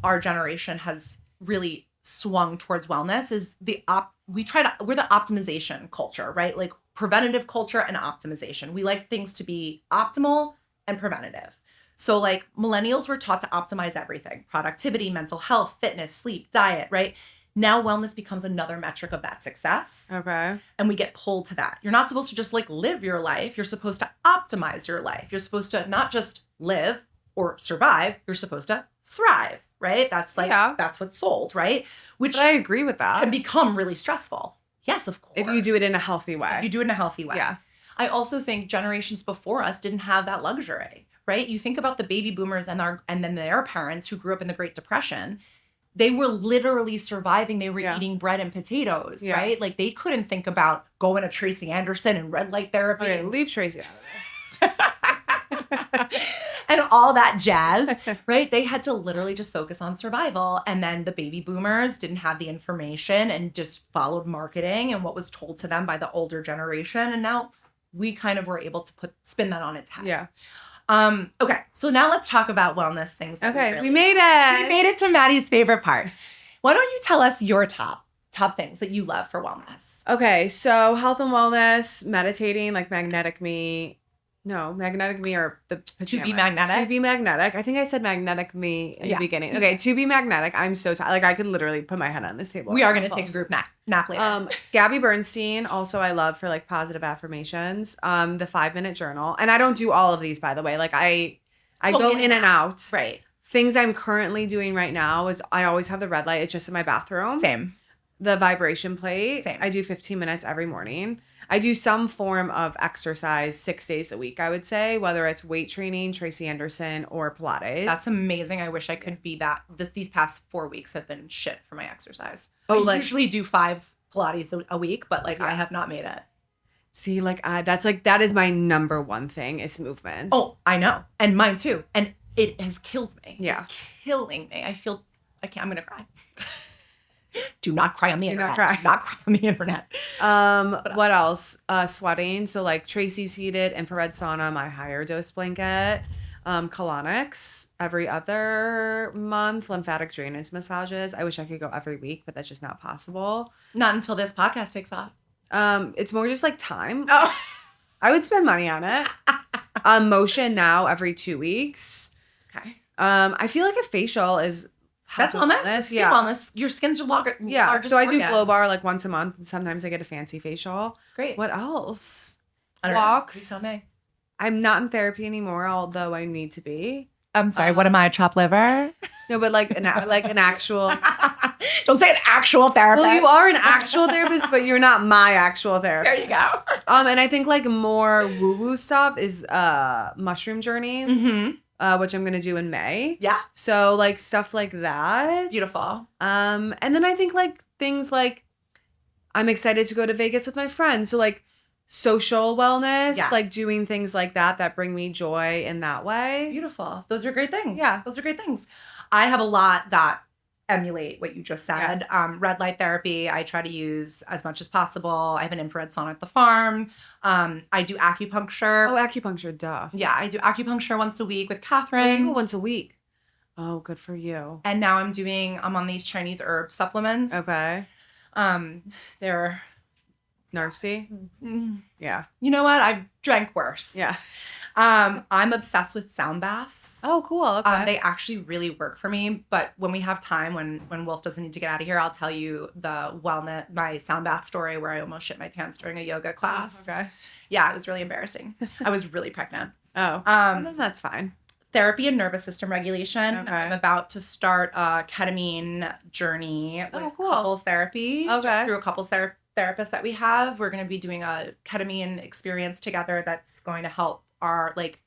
our generation has really swung towards wellness is we're the optimization culture, right? Like preventative culture and optimization. We like things to be optimal and preventative. So like millennials were taught to optimize everything: productivity, mental health, fitness, sleep, diet, right? Now wellness becomes another metric of that success. Okay. And we get pulled to that. You're not supposed to just like live your life. You're supposed to optimize your life. You're supposed to not just live or survive. You're supposed to thrive, right? That's like, that's what's sold, right? But I agree with that. Can become really stressful. Yes, of course. If you do it in a healthy way. Yeah. I also think generations before us didn't have that luxury, right? You think about the baby boomers and then their parents who grew up in the Great Depression. They were literally surviving. They were eating bread and potatoes, right? Like they couldn't think about going to Tracy Anderson and red light therapy. Okay, leave Tracy out of this. And all that jazz, right? They had to literally just focus on survival. And then the baby boomers didn't have the information and just followed marketing and what was told to them by the older generation. And now we kind of were able to spin that on its head. Yeah. Okay, so now let's talk about wellness things. We made it. We made it to Maddie's favorite part. Why don't you tell us your top things that you love for wellness? Okay, so health and wellness, meditating, like magnetic me or the pajamas. To be magnetic? To be magnetic. I think I said magnetic me in the beginning. Okay, to be magnetic. I'm so tired. Like I could literally put my head on this table. We are going to take a group nap later. Gabby Bernstein, also I love for like positive affirmations. The 5-minute journal. And I don't do all of these, by the way. Like I go in and out. Right. Things I'm currently doing right now is I always have the red light. It's just in my bathroom. Same. The vibration plate. Same. I do 15 minutes every morning. I do some form of exercise 6 days a week, I would say, whether it's weight training, Tracy Anderson, or Pilates. That's amazing. I wish I could be that. These past 4 weeks have been shit for my exercise. I usually do 5 Pilates a week, but like I have not made it. See, like that is my number one thing is movement. Oh, I know. And mine too. And it has killed me. Yeah. It's killing me. I'm going to cry. Do not cry on the internet. not cry. Do not cry on the internet. What else? Sweating. So like Tracy's heated, infrared sauna, my higher dose blanket, colonics every other month, lymphatic drainage massages. I wish I could go every week, but that's just not possible. Not until this podcast takes off. It's more just like time. Oh, I would spend money on it. Motion now every 2 weeks. okay. I feel like a facial is That's wellness. Skin wellness. Your skin's your largest So I do organ. Glow Bar like once a month, and sometimes I get a fancy facial. Great. What else? I don't Walks. know. Please tell me. I'm not in therapy anymore, although I need to be. I'm sorry. What am I? Chopped liver? No, but like an actual. Don't say an actual therapist. Well, you are an actual therapist, but you're not my actual therapist. There you go. And I think like more woo-woo stuff is mushroom journey, which I'm gonna do in May. Yeah. So like stuff like that. Beautiful. And then I think like things like I'm excited to go to Vegas with my friends. So like social wellness, Yes. like doing things like that bring me joy in that way. Beautiful. Those are great things. Yeah. Those are great things. I have a lot that emulate what you just said. Red light therapy, I try to use as much as possible. I have an infrared sauna at the farm. I do acupuncture. Oh, acupuncture, duh. Yeah, I do acupuncture once a week with Oh, Catherine. you go once a week. Oh, good for you. And now I'm on these Chinese herb supplements. Okay. They're, Narcy? Yeah. you know what? I've drank worse. Yeah. I'm obsessed with sound baths. Oh, cool. Okay. They actually really work for me. But when we have time, when Wolf doesn't need to get out of here, I'll tell you my sound bath story where I almost shit my pants during a yoga class. Okay. Yeah, it was really embarrassing. I was really pregnant. Oh. Well, then that's fine. Therapy and nervous system regulation. Okay. I'm about to start a ketamine journey with cool. couples therapy. Okay. Through a couples therapist that we have. We're going to be doing a ketamine experience together that's going to help our like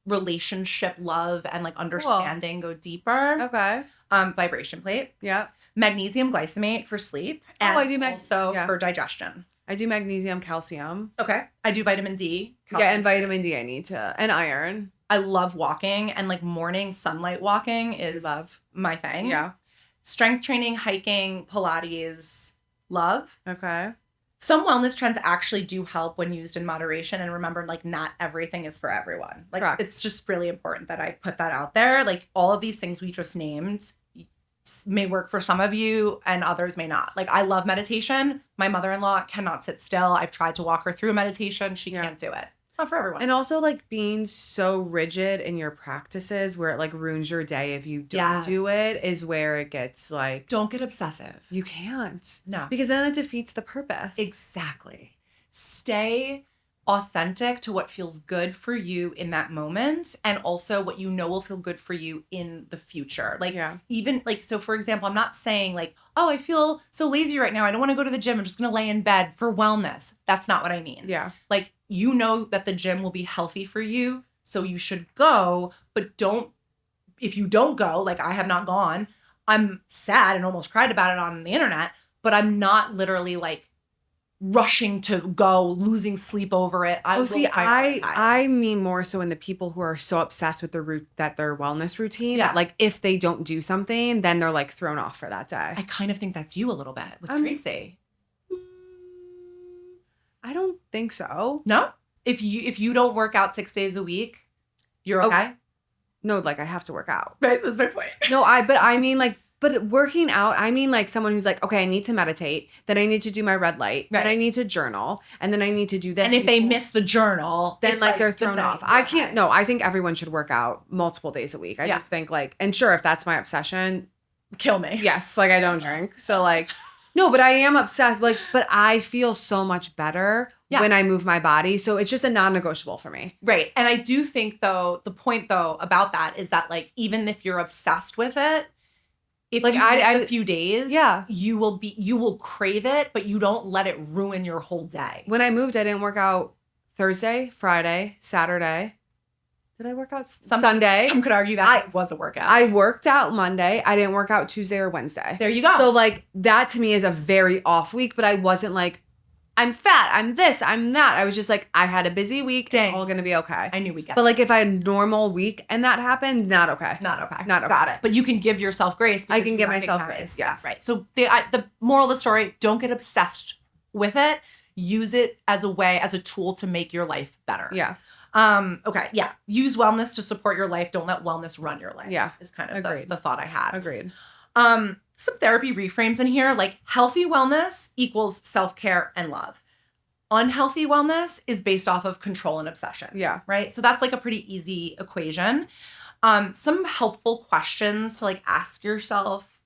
relationship, love, and like understanding go deeper. Okay. Vibration plate. Yeah. Magnesium glycinate for sleep. Oh, And I do also yeah. for digestion. I do magnesium, calcium. Okay. I do vitamin D. Yeah, and vitamin D I need to. And iron. I love walking, and like morning sunlight walking is my thing. Yeah. Strength training, hiking, Pilates, love. Okay. Some wellness trends actually do help when used in moderation. And remember, like, not everything is for everyone. Like, Correct. It's just really important that I put that out there. Like, all of these things we just named may work for some of you and others may not. Like, I love meditation. My mother-in-law cannot sit still. I've tried to walk her through meditation. She can't do it. It's not for everyone. And also like being so rigid in your practices where it like ruins your day if you don't do it is where it gets like don't get obsessive. You can't. No. Because then it defeats the purpose. Exactly. Stay authentic to what feels good for you in that moment and also what you know will feel good for you in the future. Like even like, so for example, I'm not saying like, oh, I feel so lazy right now. I don't want to go to the gym. I'm just going to lay in bed for wellness. That's not what I mean. Yeah. Like, you know that the gym will be healthy for you. So you should go, but if you don't go, like I have not gone, I'm sad and almost cried about it on the internet, but I'm not literally like rushing to go, losing sleep over it. I mean more so in the people who are so obsessed with their wellness routine that like if they don't do something, then they're like thrown off for that day. I kind of think that's you a little bit with Tracy. I don't think so. No? If you don't work out 6 days a week, you're okay? No, like I have to work out. Right, so that's my point. But working out, I mean like someone who's like, okay, I need to meditate, then I need to do my red light, then I need to journal, and then I need to do this. And if they miss the journal, then like they're thrown off. I can't, no, I think everyone should work out multiple days a week. I just think like, and sure, if that's my obsession, kill me. Yes, like I don't drink. So like, no, but I am obsessed. Like, but I feel so much better when I move my body. So it's just a non-negotiable for me. Right. And I do think though, the point though about that is that like, even if you're obsessed with it, if like you miss a few days, you will crave it, but you don't let it ruin your whole day. When I moved, I didn't work out Thursday, Friday, Saturday. Did I work out Sunday? Some could argue that it was a workout. I worked out Monday. I didn't work out Tuesday or Wednesday. There you go. So like that to me is a very off week, but I wasn't like, I'm fat, I'm this, I'm that. I was just like, I had a busy week. Dang. It's all gonna be okay. I knew we'd get But like if I had a normal week and that happened, not okay. Not okay. Not okay. Got it. But you can give yourself grace. I can you give myself recognize grace, yes. that, right. So the moral of the story, don't get obsessed with it. Use it as a tool to make your life better. Yeah. Okay. Yeah. Use wellness to support your life. Don't let wellness run your life. Yeah. Is kind of the thought I had. Agreed. Some therapy reframes in here, like healthy wellness equals self-care and love. Unhealthy wellness is based off of control and obsession. Yeah. Right. So that's like a pretty easy equation. Some helpful questions to like ask yourself,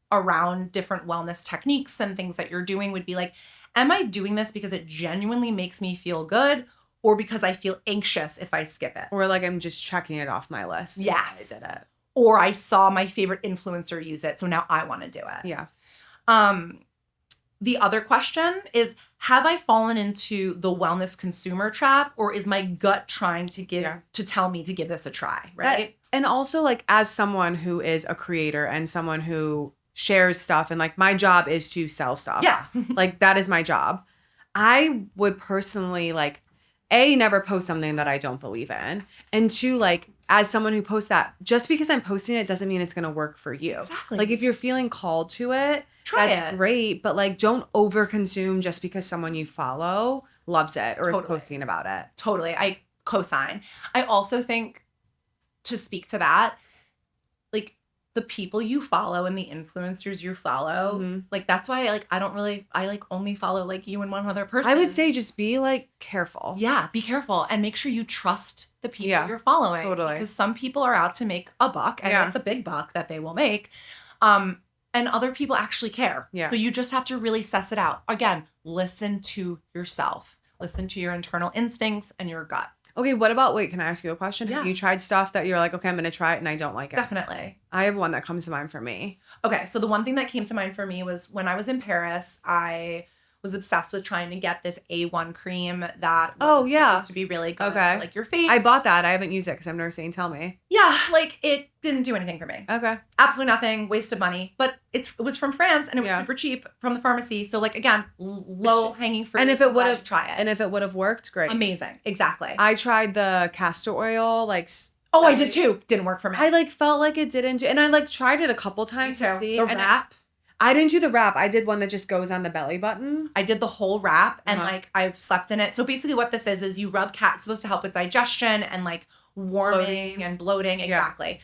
around different wellness techniques and things that you're doing would be like, am I doing this because it genuinely makes me feel good or because I feel anxious if I skip it? Or like I'm just checking it off my list. Yes. I did it. Or I saw my favorite influencer use it, so now I want to do it. Yeah. The other question is, have I fallen into the wellness consumer trap, or is my gut trying to tell me to give this a try, right? And also like as someone who is a creator and someone who shares stuff and like my job is to sell stuff. Yeah. Like that is my job. I would personally like never post something that I don't believe in. And two, like as someone who posts that, just because I'm posting it doesn't mean it's going to work for you. Exactly. Like if you're feeling called to it, that's great. But like don't overconsume just because someone you follow loves it or is posting about it. Totally. I co-sign. I also think, to speak to that, like the people you follow and the influencers you follow, like that's why I only follow like you and one other person. I would say just be like careful. Yeah, be careful and make sure you trust the people you're following. Totally. Because some people are out to make a buck and it's a big buck that they will make. And other people actually care. Yeah. So you just have to really suss it out. Again, listen to yourself. Listen to your internal instincts and your gut. Okay, can I ask you a question? Yeah. Have you tried stuff that you're like, okay, I'm going to try it and I don't like it? Definitely. I have one that comes to mind for me. Okay, so the one thing that came to mind for me was when I was in Paris, I was obsessed with trying to get this A1 cream that was supposed to be really good for like your face. I bought that. I haven't used it because I've never seen Tell Me. Yeah, like it didn't do anything for me. Okay. Absolutely nothing. Wasted money. But it was from France and it was super cheap from the pharmacy. So like again, low hanging fruit. And if it would have try it. And if it would have worked, great. Amazing. Exactly. I tried the castor oil, like I did too. Didn't work for me. I like felt like it didn't and I like tried it a couple times to see. The wrap. I didn't do the wrap. I did one that just goes on the belly button. I did the whole wrap and like I've slept in it. So basically what this is you rub it's supposed to help with digestion and like warming and bloating. Exactly. Yeah.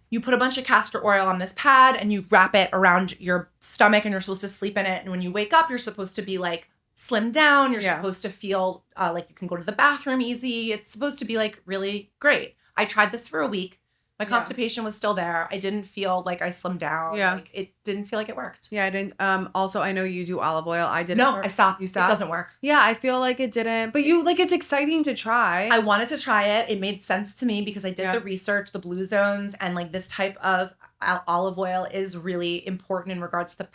You put a bunch of castor oil on this pad and you wrap it around your stomach and you're supposed to sleep in it. And when you wake up, you're supposed to be like slimmed down. You're supposed to feel like you can go to the bathroom easy. It's supposed to be like really great. I tried this for a week. My constipation was still there. I didn't feel like I slimmed down. Yeah. Like it didn't feel like it worked. Yeah, I didn't. Also, I know you do olive oil. I didn't. No, I stopped. You stopped? It doesn't work. Yeah, I feel like it didn't. But you, like, it's exciting to try. I wanted to try it. It made sense to me because I did the research, the blue zones, and like this type of olive oil is really important in regards to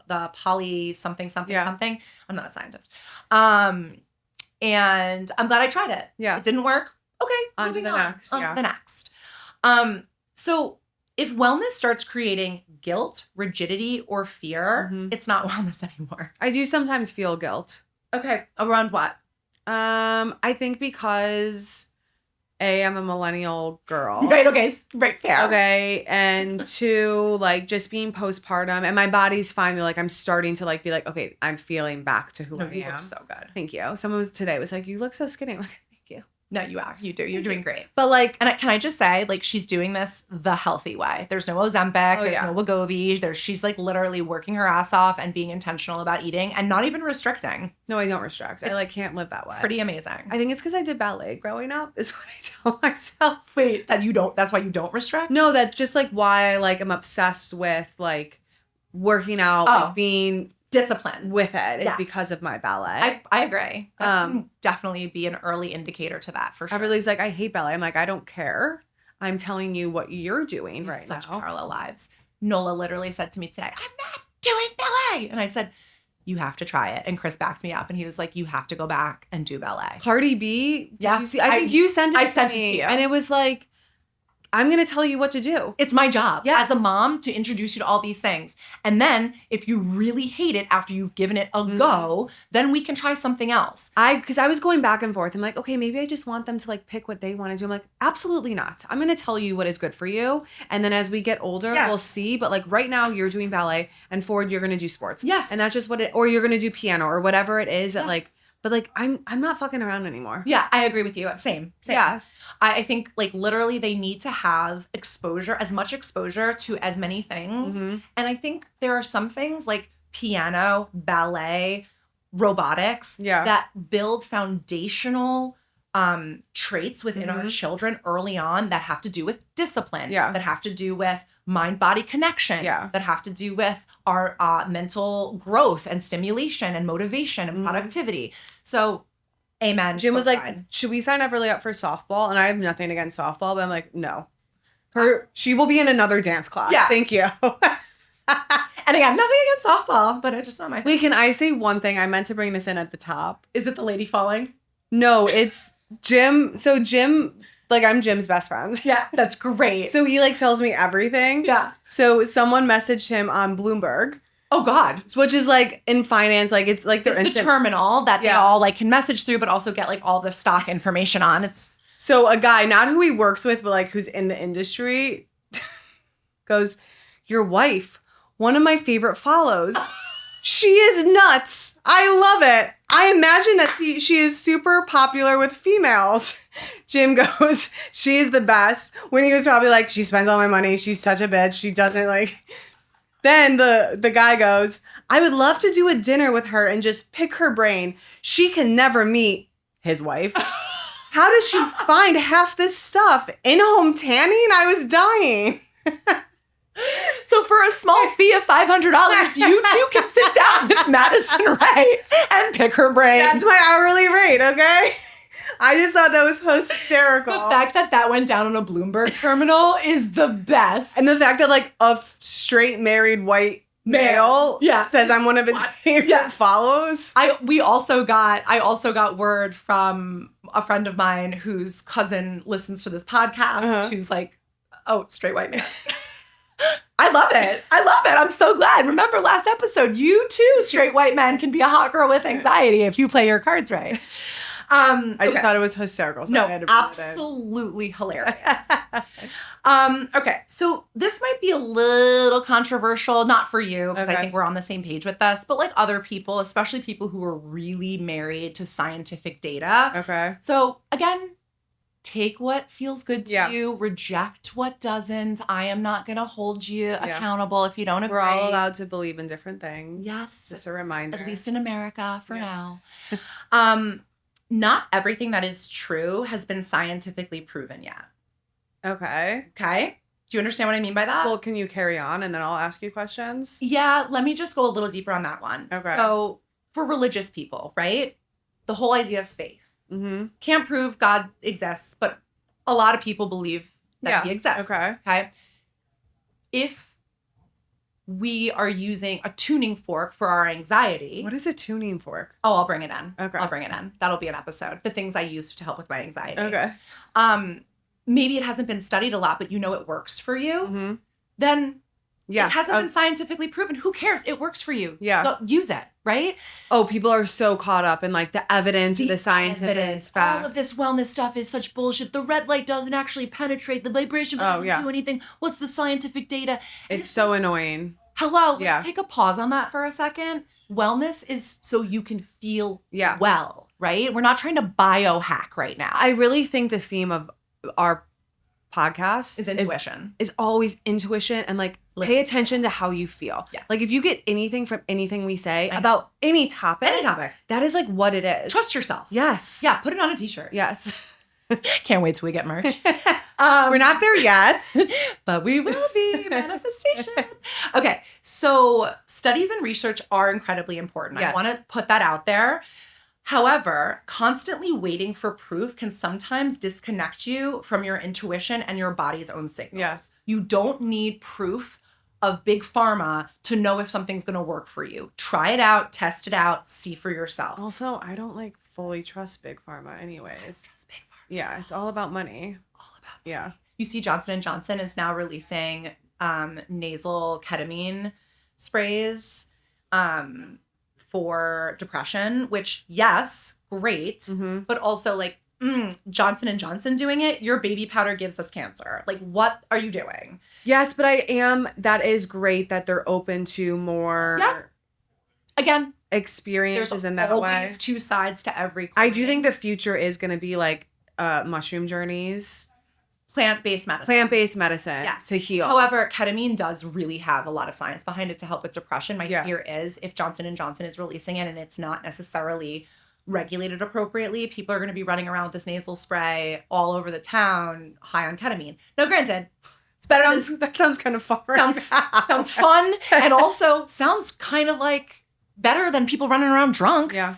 the poly something. I'm not a scientist. And I'm glad I tried it. Yeah. It didn't work. Okay. On to the next. On to the next. So if wellness starts creating guilt, rigidity, or fear, it's not wellness anymore. I do sometimes feel guilt. Okay. Around what? I think because I'm a millennial girl. Right. Okay. Right. Fair. Okay. And two, like just being postpartum and my body's finally like, I'm starting to like be like, okay, I'm feeling back to who I am. You look so good. Thank you. Someone today was like, you look so skinny. I'm like, thank you. No, you are. You do. You're doing great. But like, and can I just say, like, she's doing this the healthy way. There's no Ozempic. There's no Wegovy. She's like literally working her ass off and being intentional about eating and not even restricting. No, I don't restrict. I like can't live that way. Pretty amazing. I think it's because I did ballet growing up is what I tell myself. Wait, that's why you don't restrict? No, that's just like why I like am obsessed with like working out, like being disciplined with it is because of my ballet. I agree. That can definitely be an early indicator to that for sure. Everybody's like, I hate ballet. I'm like, I don't care. I'm telling you what you're doing right now. Such parallel lives. Nola literally said to me today, I'm not doing ballet. And I said, you have to try it. And Chris backed me up and he was like, you have to go back and do ballet. Cardi B? Yes. I think you sent it I sent it to you. And it was like, I'm going to tell you what to do. It's my job Yes. as a mom to introduce you to all these things. And then if you really hate it after you've given it a go, then we can try something else. Because I was going back and forth. I'm like, okay, maybe I just want them to like pick what they want to do. I'm like, absolutely not. I'm going to tell you what is good for you. And then as we get older, we'll see. But like right now you're doing ballet and forward, you're going to do sports. Yes. And that's just or you're going to do piano or whatever it is that like, but like, I'm not fucking around anymore. Yeah, I agree with you. Same. Yeah. I think like literally they need to have exposure, as much exposure to as many things. And I think there are some things like piano, ballet, robotics that build foundational traits within our children early on that have to do with discipline, that have to do with mind-body connection, that have to do with our mental growth and stimulation and motivation and productivity. So, amen. Jim was like, should we sign Everly up for softball? And I have nothing against softball, but I'm like, no. She will be in another dance class. Yeah. Thank you. And again, nothing against softball, but I just not my thing. Wait, can I say one thing? I meant to bring this in at the top. Is it the lady falling? No, it's Jim. So Jim, like I'm Jim's best friend. Yeah, that's great. So he like tells me everything. Yeah. So someone messaged him on Bloomberg. Oh God. Which is like in finance, like it's like it's the terminal that they all like can message through, but also get like all the stock information on. It's so a guy, not who he works with, but like who's in the industry, goes, your wife, one of my favorite follows. She is nuts. I love it. I imagine that she is super popular with females. Jim goes, she is the best. When he was probably like, she spends all my money. She's such a bitch. She doesn't like. Then the guy goes, I would love to do a dinner with her and just pick her brain. She can never meet his wife. How does she find half this stuff? In-home tanning? I was dying. So for a small fee of $500, you two can sit down with Madison Ray and pick her brain. That's my hourly rate, okay? I just thought that was hysterical. The fact that went down on a Bloomberg terminal is the best. And the fact that like a straight married white male says I'm one of his favorite follows. I also got word from a friend of mine whose cousin listens to this podcast who's like, oh, straight white man. I love it. I'm so glad. Remember last episode, you too, straight white men, can be a hot girl with anxiety if you play your cards right. I just thought it was hysterical. So no, absolutely hilarious. Okay, so this might be a little controversial, not for you, because I think we're on the same page with this, but like other people, especially people who are really married to scientific data. Okay. So again, take what feels good to you, reject what doesn't. I am not going to hold you accountable if you don't agree. We're all allowed to believe in different things. Yes. Just a reminder. At least in America for now. Not everything that is true has been scientifically proven yet. Okay. Okay. Do you understand what I mean by that? Well, can you carry on and then I'll ask you questions? Yeah, let me just go a little deeper on that one. Okay. So for religious people, right? The whole idea of faith. Can't prove God exists, but a lot of people believe that he exists. Okay. If we are using a tuning fork for our anxiety. What is a tuning fork? Oh, I'll bring it in. Okay. I'll bring it in. That'll be an episode. The things I use to help with my anxiety. Okay. Maybe it hasn't been studied a lot, but you know it works for you. Then it hasn't been scientifically proven. Who cares? It works for you. Yeah. Go, use it, right? Oh, people are so caught up in like the evidence, the scientific facts. All of this wellness stuff is such bullshit. The red light doesn't actually penetrate. The vibration doesn't do anything. What's the scientific data? It's so annoying. Hello, let's take a pause on that for a second. Wellness is so you can feel well, right? We're not trying to biohack right now. I really think the theme of our podcast is intuition. Is always intuition and like pay attention to how you feel. Yes. Like if you get anything from anything we say about any topic, that is like what it is. Trust yourself. Yes. Yeah, put it on a t-shirt. Yes. Can't wait till we get merch. We're not there yet. But we will be. Manifestation. Okay, so studies and research are incredibly important. I want to put that out there. However, constantly waiting for proof can sometimes disconnect you from your intuition and your body's own signals. Yes. You don't need proof of big pharma to know if something's going to work for you. Try it out, test it out, see for yourself. Also, I don't like fully trust big pharma anyways. Trust big pharma. Yeah, it's all about money. All about money. You see Johnson & Johnson is now releasing nasal ketamine sprays for depression, which, yes, great, but also like, Johnson & Johnson doing it, your baby powder gives us cancer. Like, what are you doing? Yes, but that is great that they're open to more again experiences in that way. way. There's two sides to every coin. I do think the future is going to be like mushroom journeys. Plant-based medicine. Yes. To heal. However, ketamine does really have a lot of science behind it to help with depression. My fear is if Johnson & Johnson is releasing it and it's not necessarily regulated appropriately, people are going to be running around with this nasal spray all over the town high on ketamine. Now, granted, it's better than... That sounds kind of fun. Sounds fun, and also sounds kind of like better than people running around drunk. Yeah.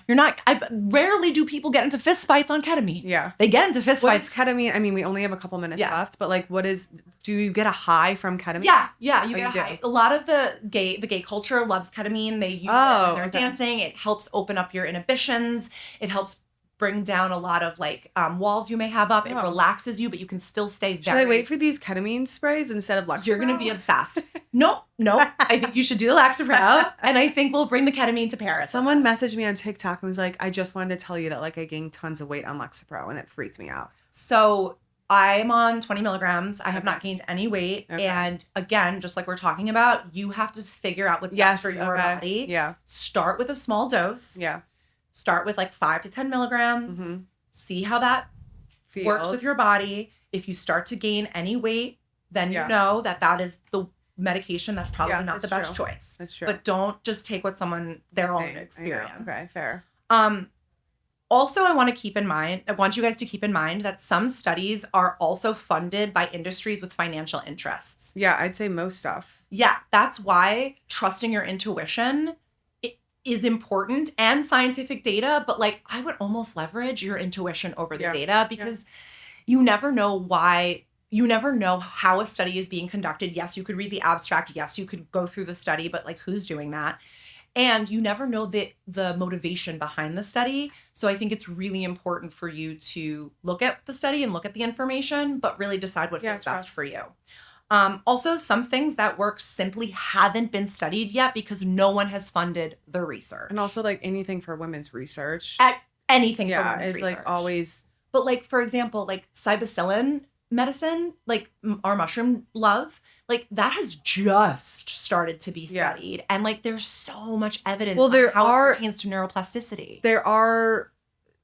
Rarely do people get into fist fights on ketamine. Yeah. They get into fist fights. What's ketamine? I mean, we only have a couple minutes left, but like, do you get a high from ketamine? Yeah, you get a high. A lot of the gay culture loves ketamine. They use it when they're dancing. It helps open up your inhibitions. It helps bring down a lot of like walls you may have up. It relaxes you, but you can still stay very... Should I wait for these ketamine sprays instead of Lexapro? You're going to be obsessed. Nope. I think you should do the Lexapro, and I think we'll bring the ketamine to Paris. Someone messaged me on TikTok and was like, I just wanted to tell you that like I gained tons of weight on Lexapro, and it freaked me out. So I'm on 20 milligrams. I have not gained any weight. Okay. And again, just like we're talking about, you have to figure out what's best for your body. Yeah. Start with a small dose. Yeah. Start with like 5 to 10 milligrams. See how that works with your body. If you start to gain any weight, then you know that is the medication that's probably not the best choice. That's true. But don't just take what their own experience. Okay, fair. Also, I want you guys to keep in mind that some studies are also funded by industries with financial interests. Yeah, I'd say most stuff. Yeah, that's why trusting your intuition is important, and scientific data, but like I would almost leverage your intuition over the data, because you never know how a study is being conducted. Yes, you could read the abstract. Yes, you could go through the study, but like who's doing that? And you never know the motivation behind the study. So I think it's really important for you to look at the study and look at the information, but really decide what fits best for you. Also, some things that work simply haven't been studied yet because no one has funded the research. And also, like anything for women's research. Anything for women's research. Like always. But like, for example, like psilocybin medicine, like our mushroom love, like that has just started to be studied. Yeah. And like there's so much evidence how it pertains to neuroplasticity. There are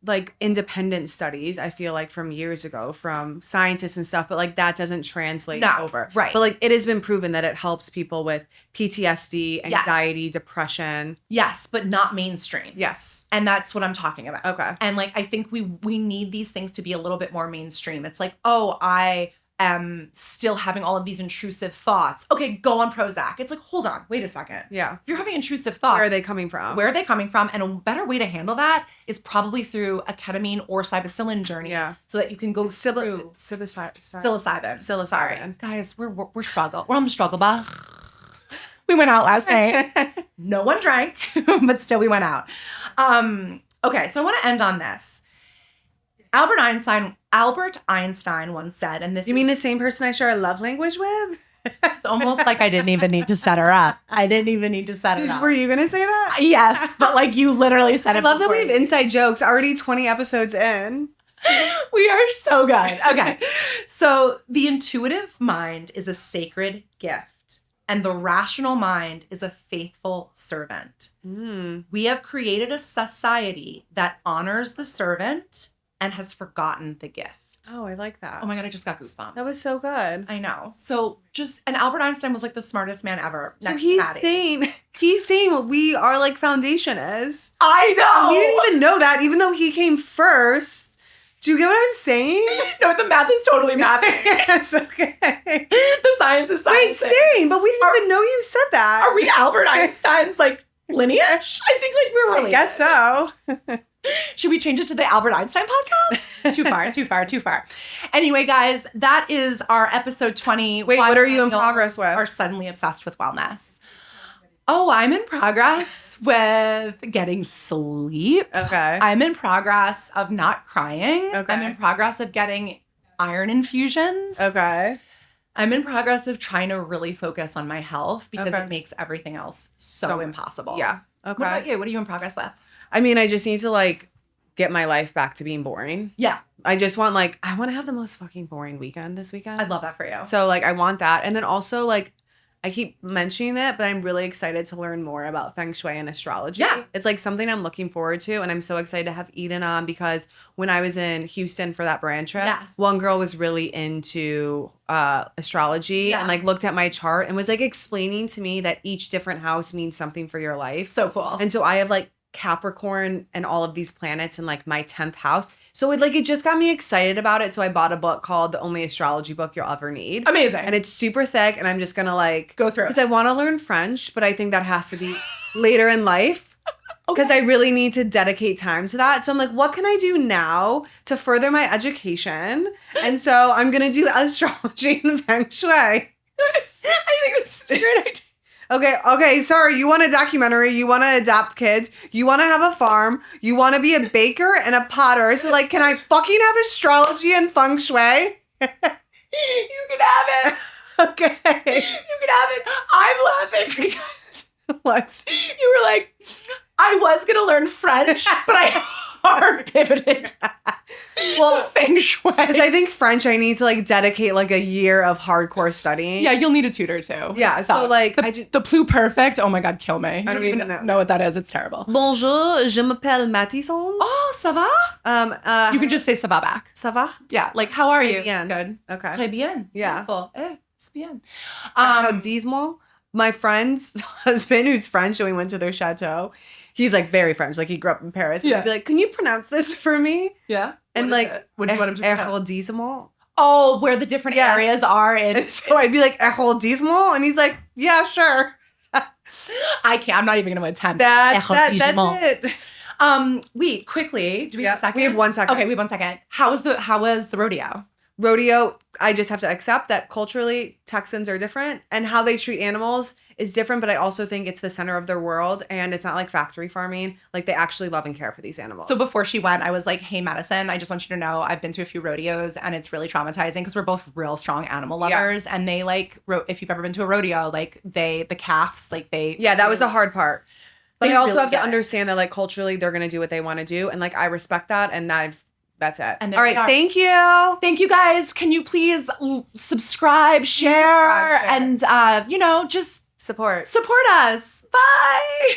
like independent studies, I feel like from years ago from scientists and stuff, but like that doesn't translate over. Right. But like it has been proven that it helps people with PTSD, anxiety, depression. Yes, but not mainstream. Yes. And that's what I'm talking about. Okay. And like I think we need these things to be a little bit more mainstream. It's like, oh, I am still having all of these intrusive thoughts. Okay, go on Prozac. It's like, hold on, wait a second. Yeah. If you're having intrusive thoughts. Where are they coming from? And a better way to handle that is probably through a ketamine or psilocybin journey. Yeah. So that you can go through psilocybin. Sorry. Guys, we're on the struggle bus. We went out last night. No one drank, but still we went out. Okay, so I want to end on this. Albert Einstein once said, and this You mean the same person I share a love language with? It's almost like I didn't even need to set her up. Were you going to say that? Yes, but like you literally said it. I love that we have inside jokes already 20 episodes in. We are so good. Okay. So the intuitive mind is a sacred gift, and the rational mind is a faithful servant. We have created a society that honors the servant and has forgotten the gift. Oh, I like that. Oh my God, I just got goosebumps. That was so good. I know. So and Albert Einstein was like the smartest man ever. So he's saying what we, our like foundation is. I know. We didn't even know that, even though he came first. Do you get what I'm saying? No, the math is totally mathing. Yes, okay. The science is science. Wait, same, but we didn't even know you said that. Are we Albert Einstein's like lineage? I think like we're related. I guess so. Should we change it to the Albert Einstein podcast? Too far. Anyway, guys, that is our episode 20. Wait, what are you in progress with? Are suddenly obsessed with wellness. Oh, I'm in progress with getting sleep. Okay. I'm in progress of not crying. Okay. I'm in progress of getting iron infusions. Okay. I'm in progress of trying to really focus on my health because Okay. it makes everything else so impossible. Yeah. Okay. What about you? What are you in progress with? I mean, I just need to like get my life back to being boring. Yeah. I just want like, I want to have the most fucking boring weekend this weekend. I'd love that for you. So like, I want that. And then also like, I keep mentioning it, but I'm really excited to learn more about feng shui and astrology. Yeah. It's like something I'm looking forward to. And I'm so excited to have Eden on because when I was in Houston for that brand trip, one girl was really into astrology and like looked at my chart and was like explaining to me that each different house means something for your life. So cool. And so I have like Capricorn and all of these planets in like my 10th house. So it just got me excited about it. So I bought a book called The Only Astrology Book You'll Ever Need. Amazing. And it's super thick and I'm just gonna like go through it. Because I want to learn French, but I think that has to be later in life. Because I really need to dedicate time to that. So I'm like, what can I do now to further my education? And so I'm gonna do astrology and feng shui. I think this is a great idea. Okay, sorry, you want a documentary, you want to adopt kids, you want to have a farm, you want to be a baker and a potter. So, like, can I fucking have astrology and feng shui? You can have it. Okay. You can have it. I'm laughing because what? You were like, I was going to learn French, but I hard pivoted. Well, feng shui. Because I think French, I need to like dedicate like a year of hardcore studying. Yeah, you'll need a tutor too. Yeah, so like the pluperfect. Oh my god, kill me. I don't even know what that is. It's terrible. Bonjour, je m'appelle Madison. Oh, ça va? You can just say ça va back. Ça va? Yeah, like how are you? Bien. Good. Okay. Très bien. Yeah. C'est bien. Dis-moi. My friend's husband, who's French, and we went to their chateau. He's like very French, like he grew up in Paris. And he'd be like, "Can you pronounce this for me?" Yeah. And like, what do you want him to pronounce? Arrondissement. Oh, where the different areas are. And so I'd be like, arrondissement, and he's like, "Yeah, sure." I can't. I'm not even going to attempt. That's it. Wait, quickly. Do we have a second? We have 1 second. Okay, we have 1 second. How was the rodeo? Rodeo, I just have to accept that culturally Texans are different and how they treat animals is different, but I also think it's the center of their world and it's not like factory farming. Like they actually love and care for these animals. So before she went, I was like, hey, Madison, I just want you to know I've been to a few rodeos and it's really traumatizing because we're both real strong animal lovers. And they like, if you've ever been to a rodeo, like the calves, like they. Yeah, that was the hard part. But I also really have to understand that like culturally they're going to do what they want to do. And like I respect that and that's it. And all right, thank you. Thank you guys. Can you please subscribe, share, and just support us. Bye.